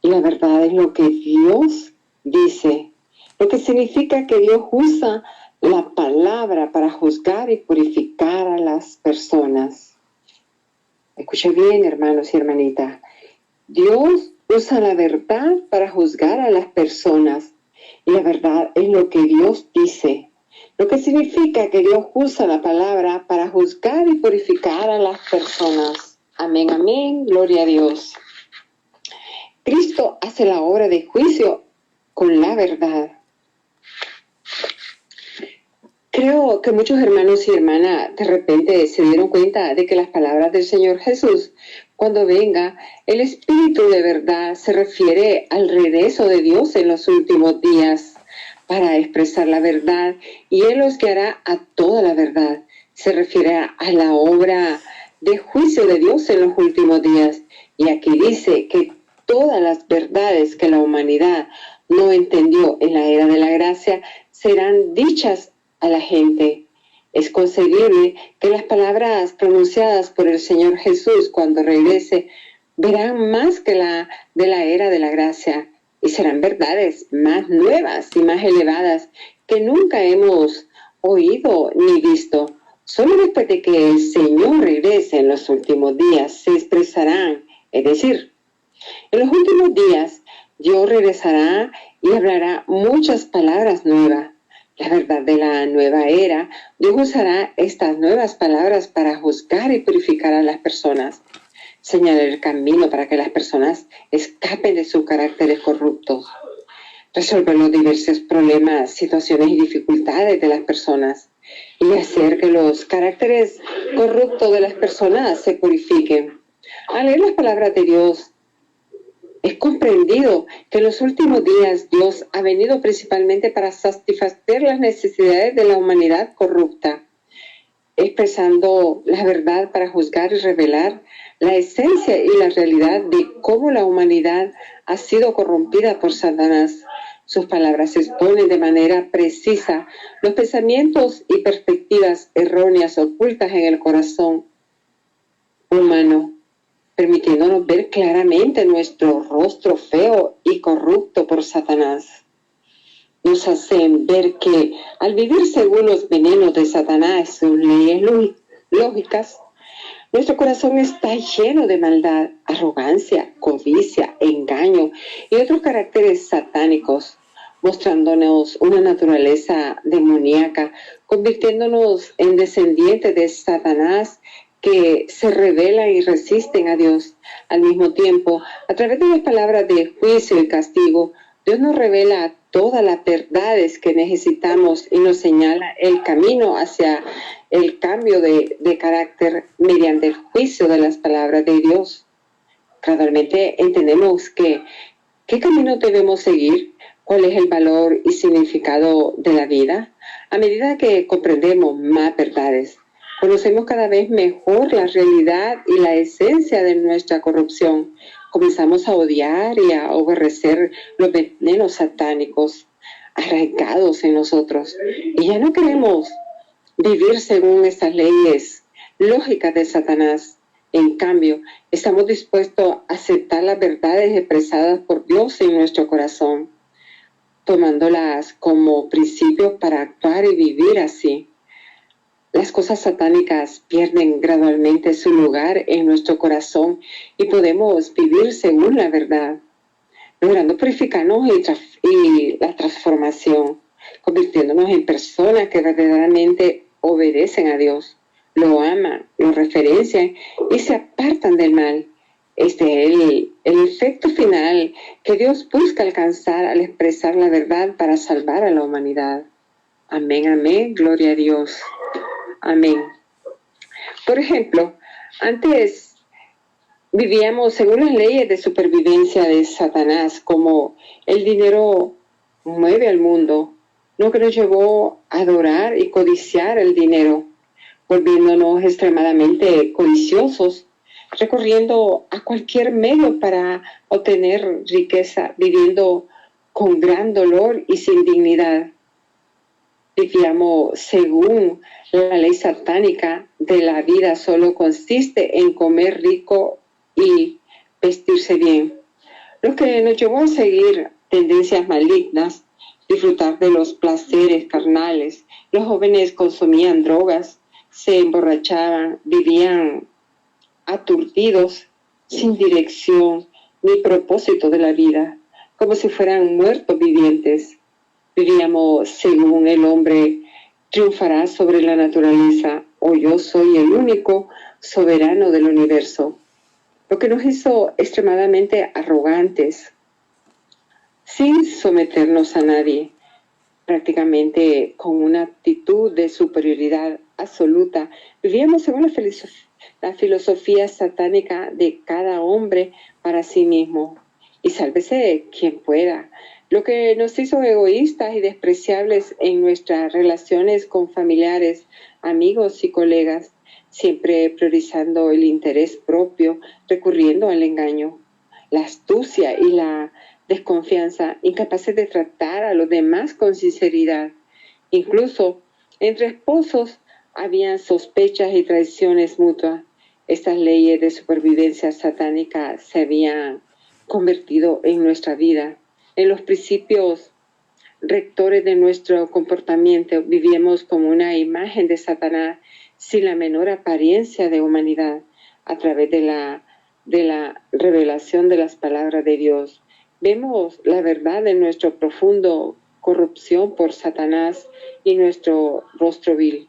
Y la verdad es lo que Dios dice. Lo que significa que Dios usa la palabra para juzgar y purificar a las personas. Escuche bien, hermanos y hermanitas. Dios usa la verdad para juzgar a las personas. Y la verdad es lo que Dios dice. Lo que significa que Dios usa la palabra para juzgar y purificar a las personas. Amén, amén, gloria a Dios. Cristo hace la obra de juicio con la verdad. Creo que muchos hermanos y hermanas de repente se dieron cuenta de que las palabras del Señor Jesús, cuando venga, el Espíritu de verdad se refiere al regreso de Dios en los últimos días para expresar la verdad, y Él los guiará a toda la verdad. Se refiere a la obra de juicio de Dios en los últimos días. Y aquí dice que todas las verdades que la humanidad no entendió en la era de la gracia serán dichas a la gente. Es concebible que las palabras pronunciadas por el Señor Jesús cuando regrese verán más que la de la era de la gracia, y serán verdades más nuevas y más elevadas que nunca hemos oído ni visto. Solo después de que el Señor regrese en los últimos días se expresarán, es decir, en los últimos días Dios regresará y hablará muchas palabras nuevas. La verdad de la nueva era, Dios usará estas nuevas palabras para juzgar y purificar a las personas, señalar el camino para que las personas escapen de sus caracteres corruptos, resolver los diversos problemas, situaciones y dificultades de las personas, y hacer que los caracteres corruptos de las personas se purifiquen. Al leer las palabras de Dios, es comprendido que en los últimos días Dios ha venido principalmente para satisfacer las necesidades de la humanidad corrupta, expresando la verdad para juzgar y revelar la esencia y la realidad de cómo la humanidad ha sido corrompida por Satanás. Sus palabras exponen de manera precisa los pensamientos y perspectivas erróneas ocultas en el corazón humano, permitiéndonos ver claramente nuestro rostro feo y corrupto por Satanás. Nos hacen ver que al vivir según los venenos de Satanás y sus leyes lógicas, nuestro corazón está lleno de maldad, arrogancia, codicia, engaño y otros caracteres satánicos, mostrándonos una naturaleza demoníaca, convirtiéndonos en descendientes de Satanás que se rebelan y resisten a Dios. Al mismo tiempo, a través de las palabras de juicio y castigo, Dios nos revela todas las verdades que necesitamos y nos señala el camino hacia el cambio de carácter mediante el juicio de las palabras de Dios. Gradualmente entendemos qué camino debemos seguir, cuál es el valor y significado de la vida. A medida que comprendemos más verdades, conocemos cada vez mejor la realidad y la esencia de nuestra corrupción. Comenzamos a odiar y a aborrecer los venenos satánicos arraigados en nosotros. Y ya no queremos vivir según estas leyes lógicas de Satanás. En cambio, estamos dispuestos a aceptar las verdades expresadas por Dios en nuestro corazón, tomándolas como principios para actuar y vivir así. Las cosas satánicas pierden gradualmente su lugar en nuestro corazón y podemos vivir según la verdad, logrando purificarnos y la transformación, convirtiéndonos en personas que verdaderamente obedecen a Dios, lo aman, lo referencian y se apartan del mal. Este es el efecto final que Dios busca alcanzar al expresar la verdad para salvar a la humanidad. Amén, amén, gloria a Dios. Amén. Por ejemplo, antes vivíamos según las leyes de supervivencia de Satanás, como el dinero mueve al mundo, lo que nos llevó a adorar y codiciar el dinero, volviéndonos extremadamente codiciosos, recurriendo a cualquier medio para obtener riqueza, viviendo con gran dolor y sin dignidad. Vivíamos según la ley satánica de la vida, solo consiste en comer rico y vestirse bien, lo que nos llevó a seguir tendencias malignas, disfrutar de los placeres carnales. Los jóvenes consumían drogas, se emborrachaban, vivían aturdidos, sin dirección ni propósito de la vida, como si fueran muertos vivientes. Vivíamos según el hombre triunfará sobre la naturaleza, o yo soy el único soberano del universo, lo que nos hizo extremadamente arrogantes, sin someternos a nadie, prácticamente con una actitud de superioridad absoluta. Vivíamos según la filosofía satánica de cada hombre para sí mismo, y sálvese quien pueda, lo que nos hizo egoístas y despreciables en nuestras relaciones con familiares, amigos y colegas, siempre priorizando el interés propio, recurriendo al engaño, la astucia y la desconfianza, incapaces de tratar a los demás con sinceridad. Incluso entre esposos habían sospechas y traiciones mutuas. Estas leyes de supervivencia satánica se habían convertido en nuestra vida, en los principios rectores de nuestro comportamiento. Vivíamos como una imagen de Satanás sin la menor apariencia de humanidad. A través de la revelación de las palabras de Dios, vemos la verdad de nuestra profunda corrupción por Satanás y nuestro rostro vil.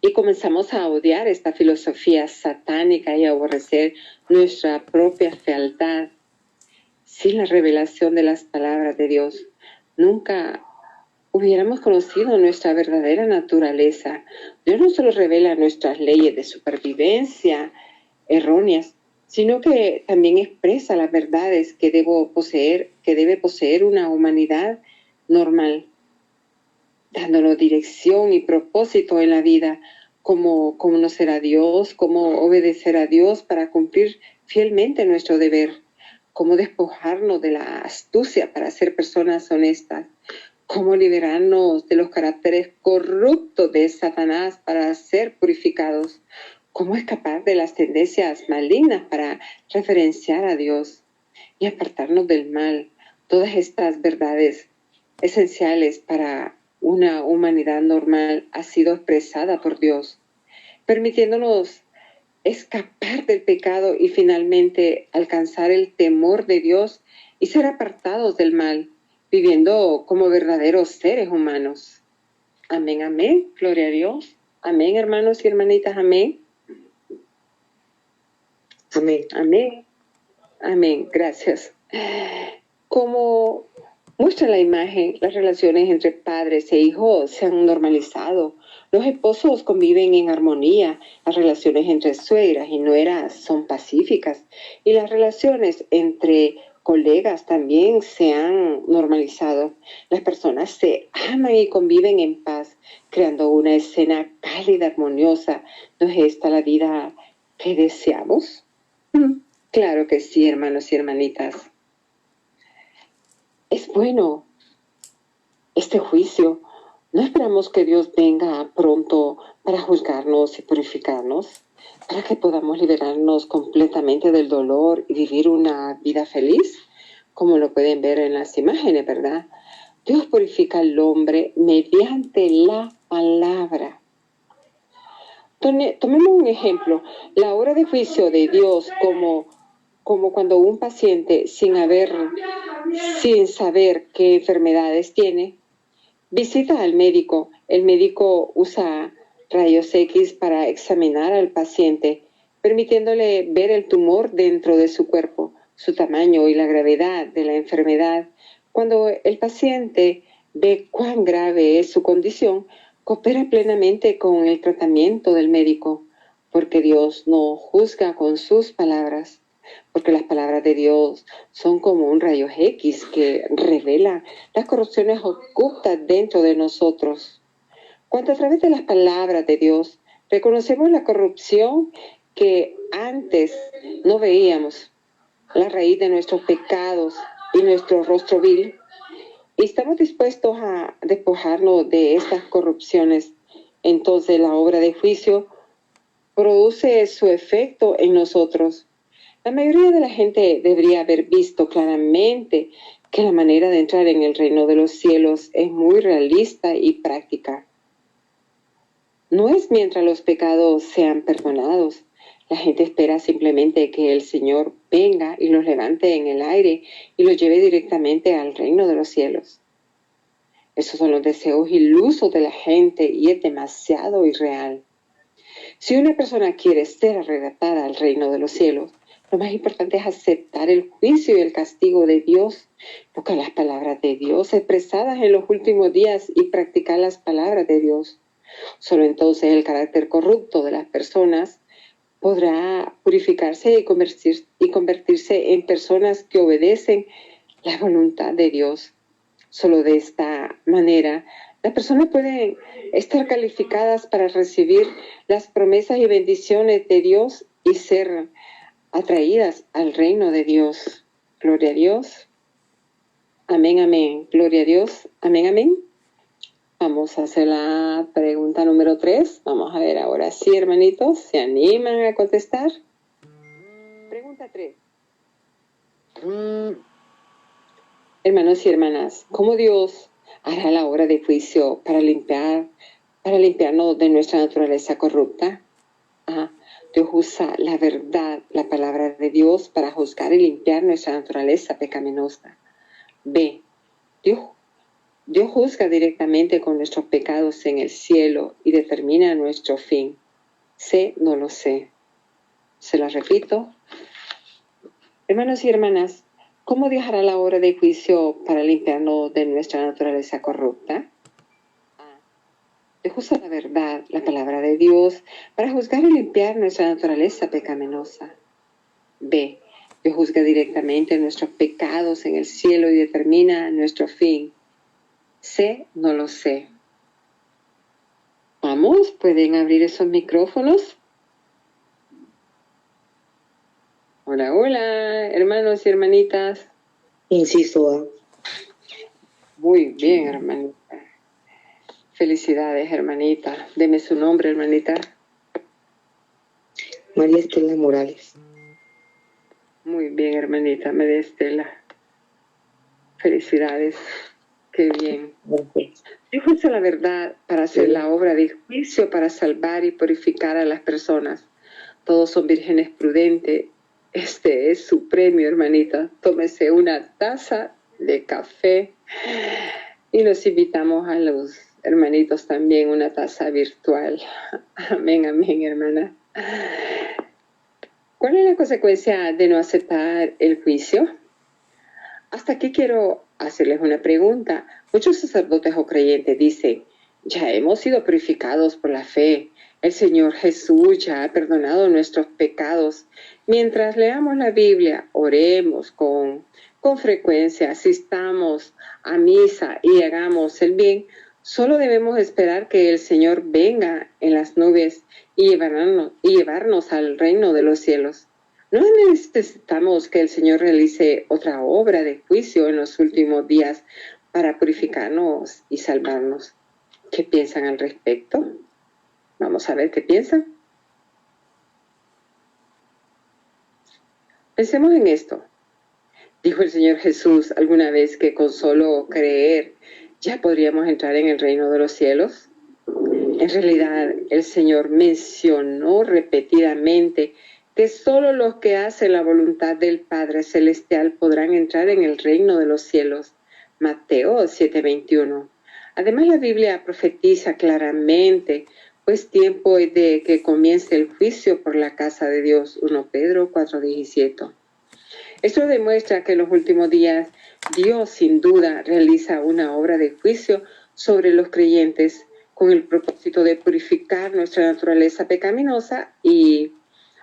Y comenzamos a odiar esta filosofía satánica y a aborrecer nuestra propia fealdad. Sin la revelación de las palabras de Dios, nunca hubiéramos conocido nuestra verdadera naturaleza. Dios no solo revela nuestras leyes de supervivencia erróneas, sino que también expresa las verdades que debe poseer una humanidad normal, dándonos dirección y propósito en la vida, cómo conocer a Dios, cómo obedecer a Dios para cumplir fielmente nuestro deber, cómo despojarnos de la astucia para ser personas honestas, cómo liberarnos de los caracteres corruptos de Satanás para ser purificados, cómo escapar de las tendencias malignas para referenciar a Dios y apartarnos del mal. Todas estas verdades esenciales para una humanidad normal ha sido expresada por Dios, permitiéndonos escapar del pecado y finalmente alcanzar el temor de Dios y ser apartados del mal, viviendo como verdaderos seres humanos. Amén, amén. Gloria a Dios. Amén, hermanos y hermanitas. Amén. Amén. Amén. Amén. Gracias. Como muestra la imagen, las relaciones entre padres e hijos se han normalizado. Los esposos conviven en armonía, las relaciones entre suegras y nueras son pacíficas y las relaciones entre colegas también se han normalizado. Las personas se aman y conviven en paz, creando una escena cálida, armoniosa. ¿No es esta la vida que deseamos? Claro que sí, hermanos y hermanitas. Es bueno este juicio. ¿No esperamos que Dios venga pronto para juzgarnos y purificarnos, para que podamos liberarnos completamente del dolor y vivir una vida feliz? Como lo pueden ver en las imágenes, ¿verdad? Dios purifica al hombre mediante la palabra. Tomemos un ejemplo. La hora de juicio de Dios, como cuando un paciente, sin saber qué enfermedades tiene, visita al médico. El médico usa rayos X para examinar al paciente, permitiéndole ver el tumor dentro de su cuerpo, su tamaño y la gravedad de la enfermedad. Cuando el paciente ve cuán grave es su condición, coopera plenamente con el tratamiento del médico, porque Dios no juzga con sus palabras. porque las palabras de Dios son como un rayo X que revela las corrupciones ocultas dentro de nosotros. Cuando a través de las palabras de Dios reconocemos la corrupción que antes no veíamos, la raíz de nuestros pecados y nuestro rostro vil, y estamos dispuestos a despojarnos de estas corrupciones, entonces la obra de juicio produce su efecto en nosotros. La mayoría de la gente debería haber visto claramente que la manera de entrar en el reino de los cielos es muy realista y práctica. No es mientras los pecados sean perdonados. La gente espera simplemente que el Señor venga y los levante en el aire y los lleve directamente al reino de los cielos. Esos son los deseos ilusos de la gente y es demasiado irreal. Si una persona quiere ser arrebatada al reino de los cielos, lo más importante es aceptar el juicio y el castigo de Dios, buscar las palabras de Dios expresadas en los últimos días y practicar las palabras de Dios. Solo entonces el carácter corrupto de las personas podrá purificarse y convertirse en personas que obedecen la voluntad de Dios. Solo de esta manera, las personas pueden estar calificadas para recibir las promesas y bendiciones de Dios y ser atraídas al reino de Dios. Gloria a Dios. Amén, amén. Gloria a Dios. Amén, amén. Vamos a hacer la pregunta número 3. Vamos a ver ahora sí, hermanitos. ¿Se animan a contestar? Pregunta 3. Hermanos y hermanas, ¿cómo Dios hará la obra de juicio para limpiarnos de nuestra naturaleza corrupta? Dios usa la verdad, la palabra de Dios, para juzgar y limpiar nuestra naturaleza pecaminosa. B. Dios juzga directamente con nuestros pecados en el cielo y determina nuestro fin. C. No lo sé. Se lo repito. Hermanos y hermanas, ¿cómo Dios hará la obra de juicio para limpiarnos de nuestra naturaleza corrupta? Dios usa la verdad, la palabra de Dios, para juzgar y limpiar nuestra naturaleza pecaminosa. B. Dios juzga directamente nuestros pecados en el cielo y determina nuestro fin. C. No lo sé. Vamos, ¿pueden abrir esos micrófonos? Hola, hola, hermanos y hermanitas. Inciso A. Muy bien, hermanita. Felicidades, hermanita. Deme su nombre, hermanita. María Estela Morales. Muy bien, hermanita, María Estela. Felicidades. Qué bien. Dios usa la verdad para hacer la obra de juicio, para salvar y purificar a las personas. Todos son vírgenes prudentes. Este es su premio, hermanita. Tómese una taza de café y los invitamos a los hermanitos también una taza virtual. Amén, amén, hermana. ¿Cuál es la consecuencia de no aceptar el juicio? Hasta aquí quiero hacerles una pregunta. Muchos sacerdotes o creyentes dicen, ya hemos sido purificados por la fe. El Señor Jesús ya ha perdonado nuestros pecados. Mientras leamos la Biblia, oremos con frecuencia, asistamos a misa y hagamos el bien, solo debemos esperar que el Señor venga en las nubes y llevarnos al reino de los cielos. No necesitamos que el Señor realice otra obra de juicio en los últimos días para purificarnos y salvarnos. ¿Qué piensan al respecto? Vamos a ver qué piensan. Pensemos en esto. ¿Dijo el Señor Jesús alguna vez que con solo creer ya podríamos entrar en el reino de los cielos? En realidad, el Señor mencionó repetidamente que solo los que hacen la voluntad del Padre Celestial podrán entrar en el reino de los cielos. Mateo 7:21. Además, la Biblia profetiza claramente, pues tiempo es de que comience el juicio por la casa de Dios. 1 Pedro 4:17. Esto demuestra que en los últimos días Dios sin duda realiza una obra de juicio sobre los creyentes con el propósito de purificar nuestra naturaleza pecaminosa y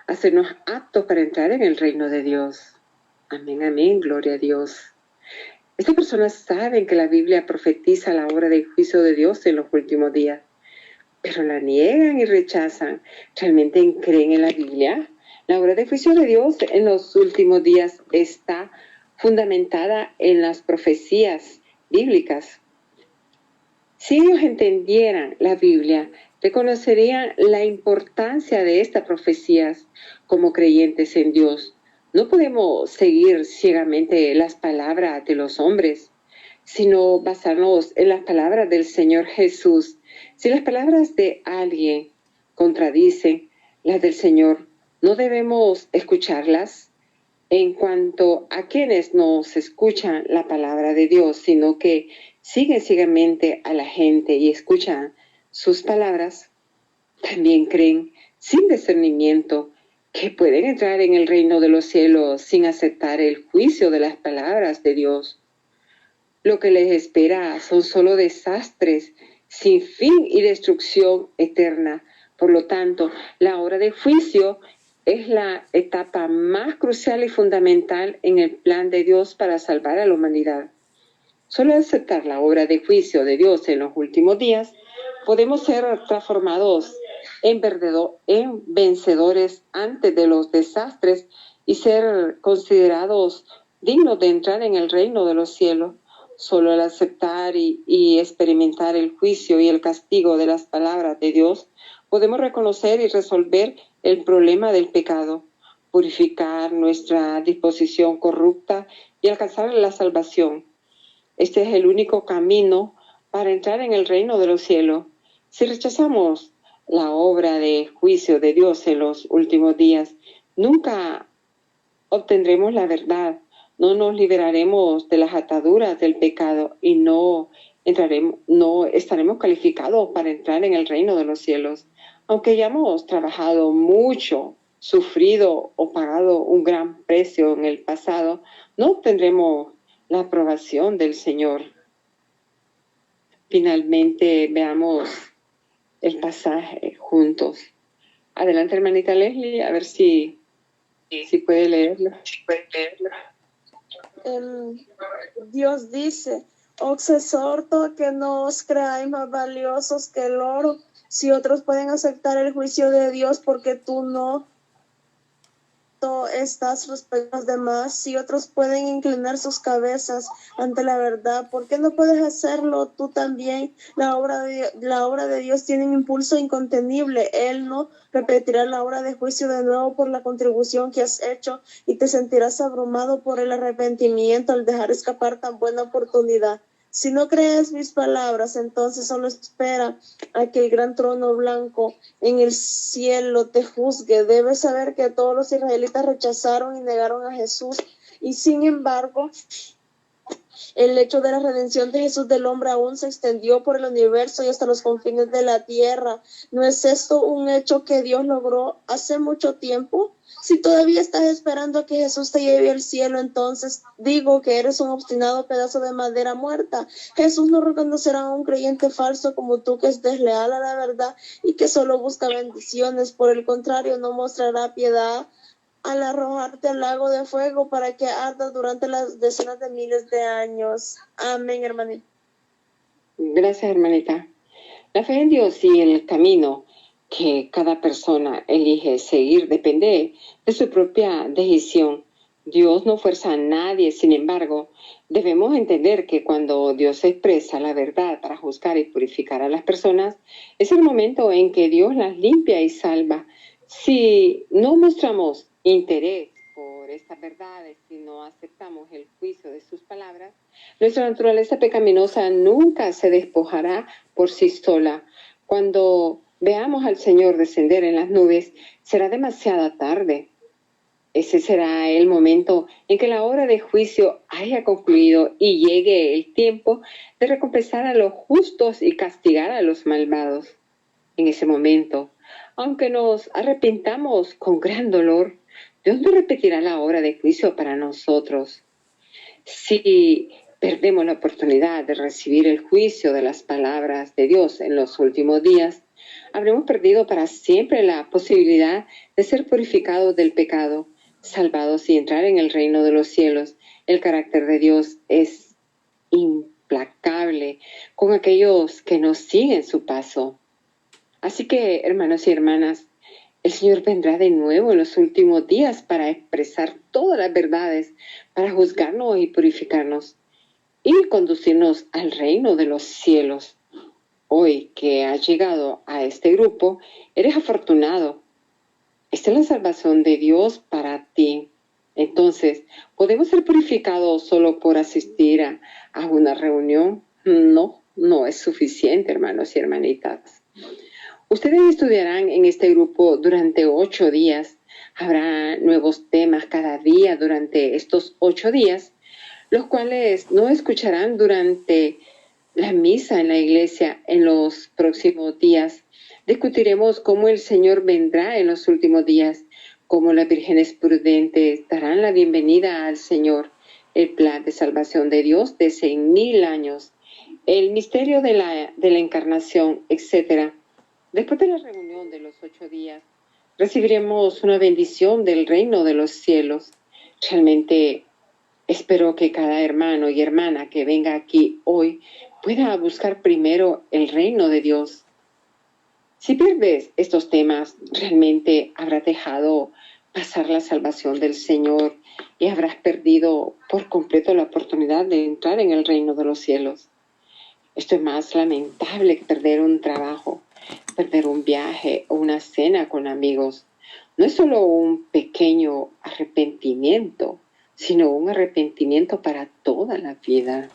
hacernos aptos para entrar en el reino de Dios. Amén, amén, gloria a Dios. Estas personas saben que la Biblia profetiza la hora del juicio de Dios en los últimos días, pero la niegan y rechazan. ¿Realmente creen en la Biblia? La hora del juicio de Dios en los últimos días está fundamentada en las profecías bíblicas. Si ellos entendieran la Biblia, reconocerían la importancia de estas profecías como creyentes en Dios. No podemos seguir ciegamente las palabras de los hombres, sino basarnos en las palabras del Señor Jesús. Si las palabras de alguien contradicen las del Señor, no debemos escucharlas. En cuanto a quienes no se escuchan la palabra de Dios, sino que siguen ciegamente a la gente y escuchan sus palabras, también creen sin discernimiento que pueden entrar en el reino de los cielos sin aceptar el juicio de las palabras de Dios. Lo que les espera son solo desastres sin fin y destrucción eterna. Por lo tanto, la hora de juicio es la etapa más crucial y fundamental en el plan de Dios para salvar a la humanidad. Solo al aceptar la obra de juicio de Dios en los últimos días, podemos ser transformados en vencedores antes de los desastres y ser considerados dignos de entrar en el reino de los cielos. Solo al aceptar y experimentar el juicio y el castigo de las palabras de Dios, podemos reconocer y resolver el problema del pecado, purificar nuestra disposición corrupta y alcanzar la salvación. Este es el único camino para entrar en el reino de los cielos. Si rechazamos la obra de juicio de Dios en los últimos días, nunca obtendremos la verdad, no nos liberaremos de las ataduras del pecado y no estaremos calificados para entrar en el reino de los cielos. Aunque hayamos trabajado mucho, sufrido o pagado un gran precio en el pasado, no obtendremos la aprobación del Señor. Finalmente, veamos el pasaje juntos. Adelante, hermanita Leslie, a ver si puede leerlo. Dios dice: os exhorto que no os creáis más valiosos que el oro. Si otros pueden aceptar el juicio de Dios, porque tú no estás respecto a los demás. Si otros pueden inclinar sus cabezas ante la verdad, ¿por qué no puedes hacerlo tú también? La obra de Dios tiene un impulso incontenible. Él no repetirá la obra de juicio de nuevo por la contribución que has hecho, y te sentirás abrumado por el arrepentimiento al dejar escapar tan buena oportunidad. Si no crees mis palabras, entonces solo espera a que el gran trono blanco en el cielo te juzgue. Debes saber que todos los israelitas rechazaron y negaron a Jesús, y sin embargo, el hecho de la redención de Jesús del hombre aún se extendió por el universo y hasta los confines de la tierra. ¿No es esto un hecho que Dios logró hace mucho tiempo? Si todavía estás esperando a que Jesús te lleve al cielo, entonces digo que eres un obstinado pedazo de madera muerta. Jesús no reconocerá a un creyente falso como tú, que es desleal a la verdad y que solo busca bendiciones. Por el contrario, no mostrará piedad al arrojarte al lago de fuego para que arda durante las decenas de miles de años. Amén, hermanita. Gracias, hermanita. La fe en Dios y el camino que cada persona elige seguir depende de su propia decisión. Dios no fuerza a nadie. Sin embargo, debemos entender que cuando Dios expresa la verdad para juzgar y purificar a las personas, es el momento en que Dios las limpia y salva. Si no mostramos interés por estas verdades, si no aceptamos el juicio de sus palabras, nuestra naturaleza pecaminosa nunca se despojará por sí sola. Cuando veamos al Señor descender en las nubes, será demasiado tarde. Ese será el momento en que la hora de juicio haya concluido y llegue el tiempo de recompensar a los justos y castigar a los malvados. En ese momento, aunque nos arrepintamos con gran dolor, Dios no repetirá la hora de juicio para nosotros. Si perdemos la oportunidad de recibir el juicio de las palabras de Dios en los últimos días, habremos perdido para siempre la posibilidad de ser purificados del pecado, salvados y entrar en el reino de los cielos. El carácter de Dios es implacable con aquellos que no siguen su paso. Así que, hermanos y hermanas, el Señor vendrá de nuevo en los últimos días para expresar todas las verdades, para juzgarnos y purificarnos y conducirnos al reino de los cielos. Hoy que has llegado a este grupo, eres afortunado. Esta es la salvación de Dios para ti. Entonces, ¿podemos ser purificados solo por asistir a una reunión? No es suficiente, hermanos y hermanitas. Ustedes estudiarán en este grupo durante 8 días. Habrá nuevos temas cada día durante estos 8 días, los cuales no escucharán durante la misa en la iglesia. En los próximos días discutiremos cómo el Señor vendrá en los últimos días, cómo las vírgenes prudentes darán la bienvenida al Señor, el plan de salvación de Dios de 6,000 años, el misterio de la encarnación, etc. Después de la reunión de los 8 días, recibiremos una bendición del reino de los cielos. Realmente espero que cada hermano y hermana que venga aquí hoy pueda buscar primero el reino de Dios. Si pierdes estos temas, realmente habrás dejado pasar la salvación del Señor y habrás perdido por completo la oportunidad de entrar en el reino de los cielos. Esto es más lamentable que perder un trabajo, perder un viaje o una cena con amigos. No es solo un pequeño arrepentimiento, sino un arrepentimiento para toda la vida.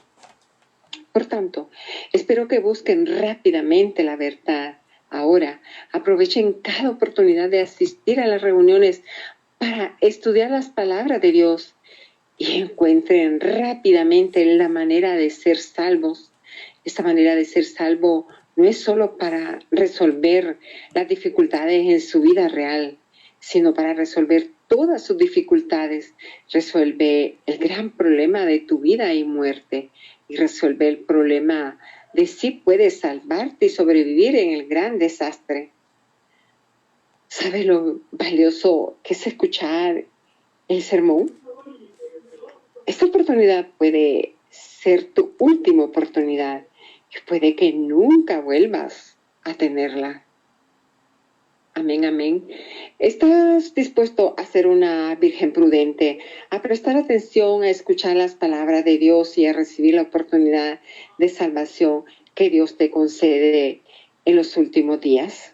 Por tanto, espero que busquen rápidamente la verdad. Ahora, aprovechen cada oportunidad de asistir a las reuniones para estudiar las palabras de Dios y encuentren rápidamente la manera de ser salvos. Esta manera de ser salvo no es solo para resolver las dificultades en su vida real, sino para resolver todas sus dificultades. Resuelve el gran problema de tu vida y muerte y resuelve el problema de si puedes salvarte y sobrevivir en el gran desastre. ¿Sabes lo valioso que es escuchar el sermón? Esta oportunidad puede ser tu última oportunidad y puede que nunca vuelvas a tenerla. Amén, amén. ¿Estás dispuesto a ser una virgen prudente, a prestar atención, a escuchar las palabras de Dios y a recibir la oportunidad de salvación que Dios te concede en los últimos días?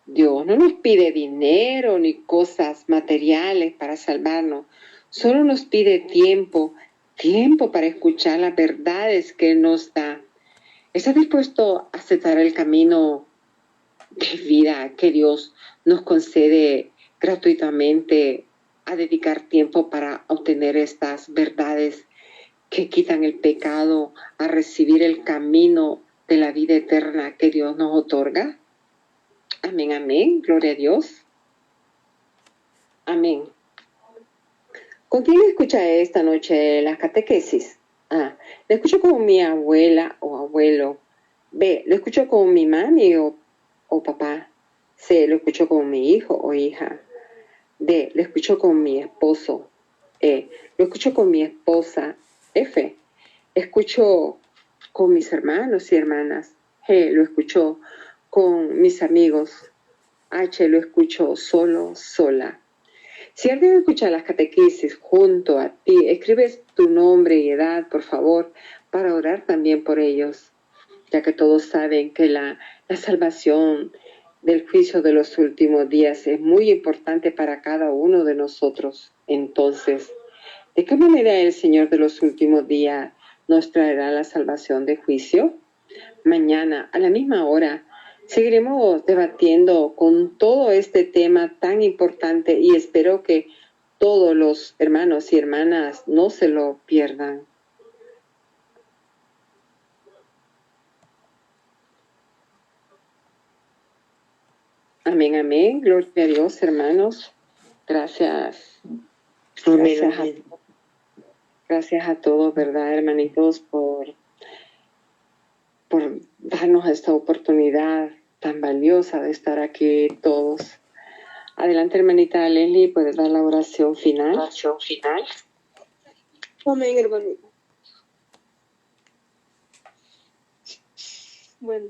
Dios no nos pide dinero ni cosas materiales para salvarnos, solo nos pide tiempo para escuchar las verdades que Él nos da. ¿Estás dispuesto a aceptar el camino de vida que Dios nos concede gratuitamente, a dedicar tiempo para obtener estas verdades que quitan el pecado, a recibir el camino de la vida eterna que Dios nos otorga? Amén, amén. Gloria a Dios. Amén. ¿Con quién escucha esta noche las catequesis? A. Lo escucho con mi abuela o abuelo. B. Lo escucho con mi mami o papá. C. Lo escucho con mi hijo o hija. D. Lo escucho con mi esposo. E. Lo escucho con mi esposa. F. Escucho con mis hermanos y hermanas. G. Lo escucho con mis amigos. H. Lo escucho solo, sola. Si alguien escucha las catequesis junto a ti, escribes tu nombre y edad, por favor, para orar también por ellos, ya que todos saben que la salvación del juicio de los últimos días es muy importante para cada uno de nosotros. Entonces, ¿de qué manera el Señor de los últimos días nos traerá la salvación de juicio? Mañana, a la misma hora, seguiremos debatiendo con todo este tema tan importante y espero que todos los hermanos y hermanas no se lo pierdan. Amén, amén. Gloria a Dios, hermanos. Gracias. Gracias a todos, ¿verdad, hermanitos, por darnos esta oportunidad tan valiosa de estar aquí todos. Adelante, hermanita Leslie, ¿puedes dar la oración final? Amén, hermanita. Bueno,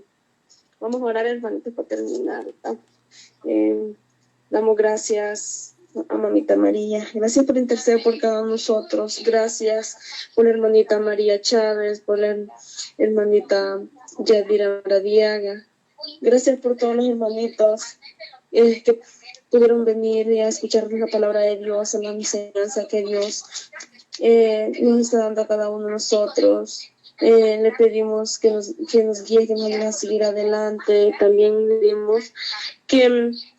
vamos a orar, hermanita, para terminar, ¿verdad? Damos gracias a Mamita María. Gracias por interceder por cada uno de nosotros. Gracias por la hermanita María Chávez, por la hermanita Yadira Bradiaga. Gracias por todos los hermanitos que pudieron venir a escuchar la palabra de Dios, en la enseñanza que Dios nos está dando a cada uno de nosotros. Le pedimos que nos guíe, que nos ayude a seguir adelante. También le pedimos que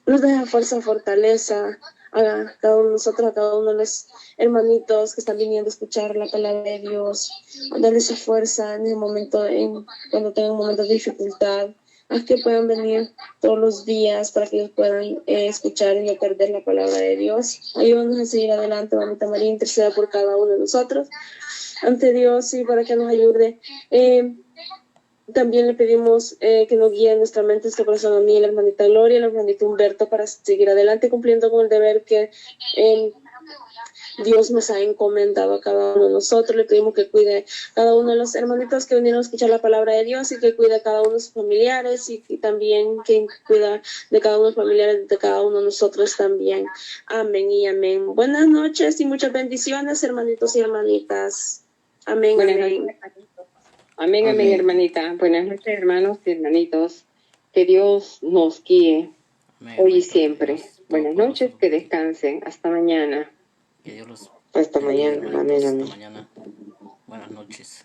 nos deje fuerza, fortaleza a cada uno de nosotros, a cada uno de los hermanitos que están viniendo a escuchar la palabra de Dios, a darle su fuerza en el momento, cuando tengan momentos de dificultad, a que puedan venir todos los días para que ellos puedan escuchar y no perder la palabra de Dios. Ayúdanos a seguir adelante, Mamita María, interceda por cada uno de nosotros ante Dios y para que nos ayude. También le pedimos que nos guíe nuestra mente, nuestro corazón, a mí, la hermanita Gloria, el hermanito Humberto, para seguir adelante cumpliendo con el deber que Dios nos ha encomendado a cada uno de nosotros. Le pedimos que cuide a cada uno de los hermanitos que vinieron a escuchar la palabra de Dios y que cuide a cada uno de sus familiares y también que cuida de cada uno de los familiares de cada uno de nosotros también. Amén y amén. Buenas noches y muchas bendiciones, hermanitos y hermanitas. Amén. Buenas Amén. noches. Amén, amén, hermanita. Buenas noches, hermanos y hermanitos. Que Dios nos guíe hoy y siempre. Buenas noches, que descansen. Hasta mañana. Que Dios los Hasta bendiga, mañana. hermanitos. Amén, Hasta amén. mañana. Buenas noches.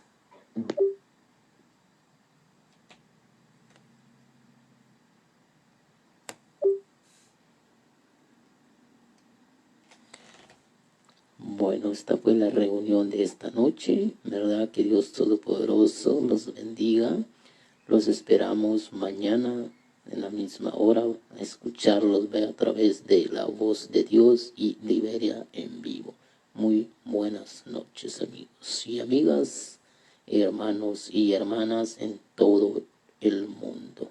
Bueno, esta fue la reunión de esta noche, ¿verdad? Que Dios Todopoderoso los bendiga. Los esperamos mañana en la misma hora a escucharlos a través de la voz de Dios y Liberia en vivo. Muy buenas noches, amigos y amigas, hermanos y hermanas en todo el mundo.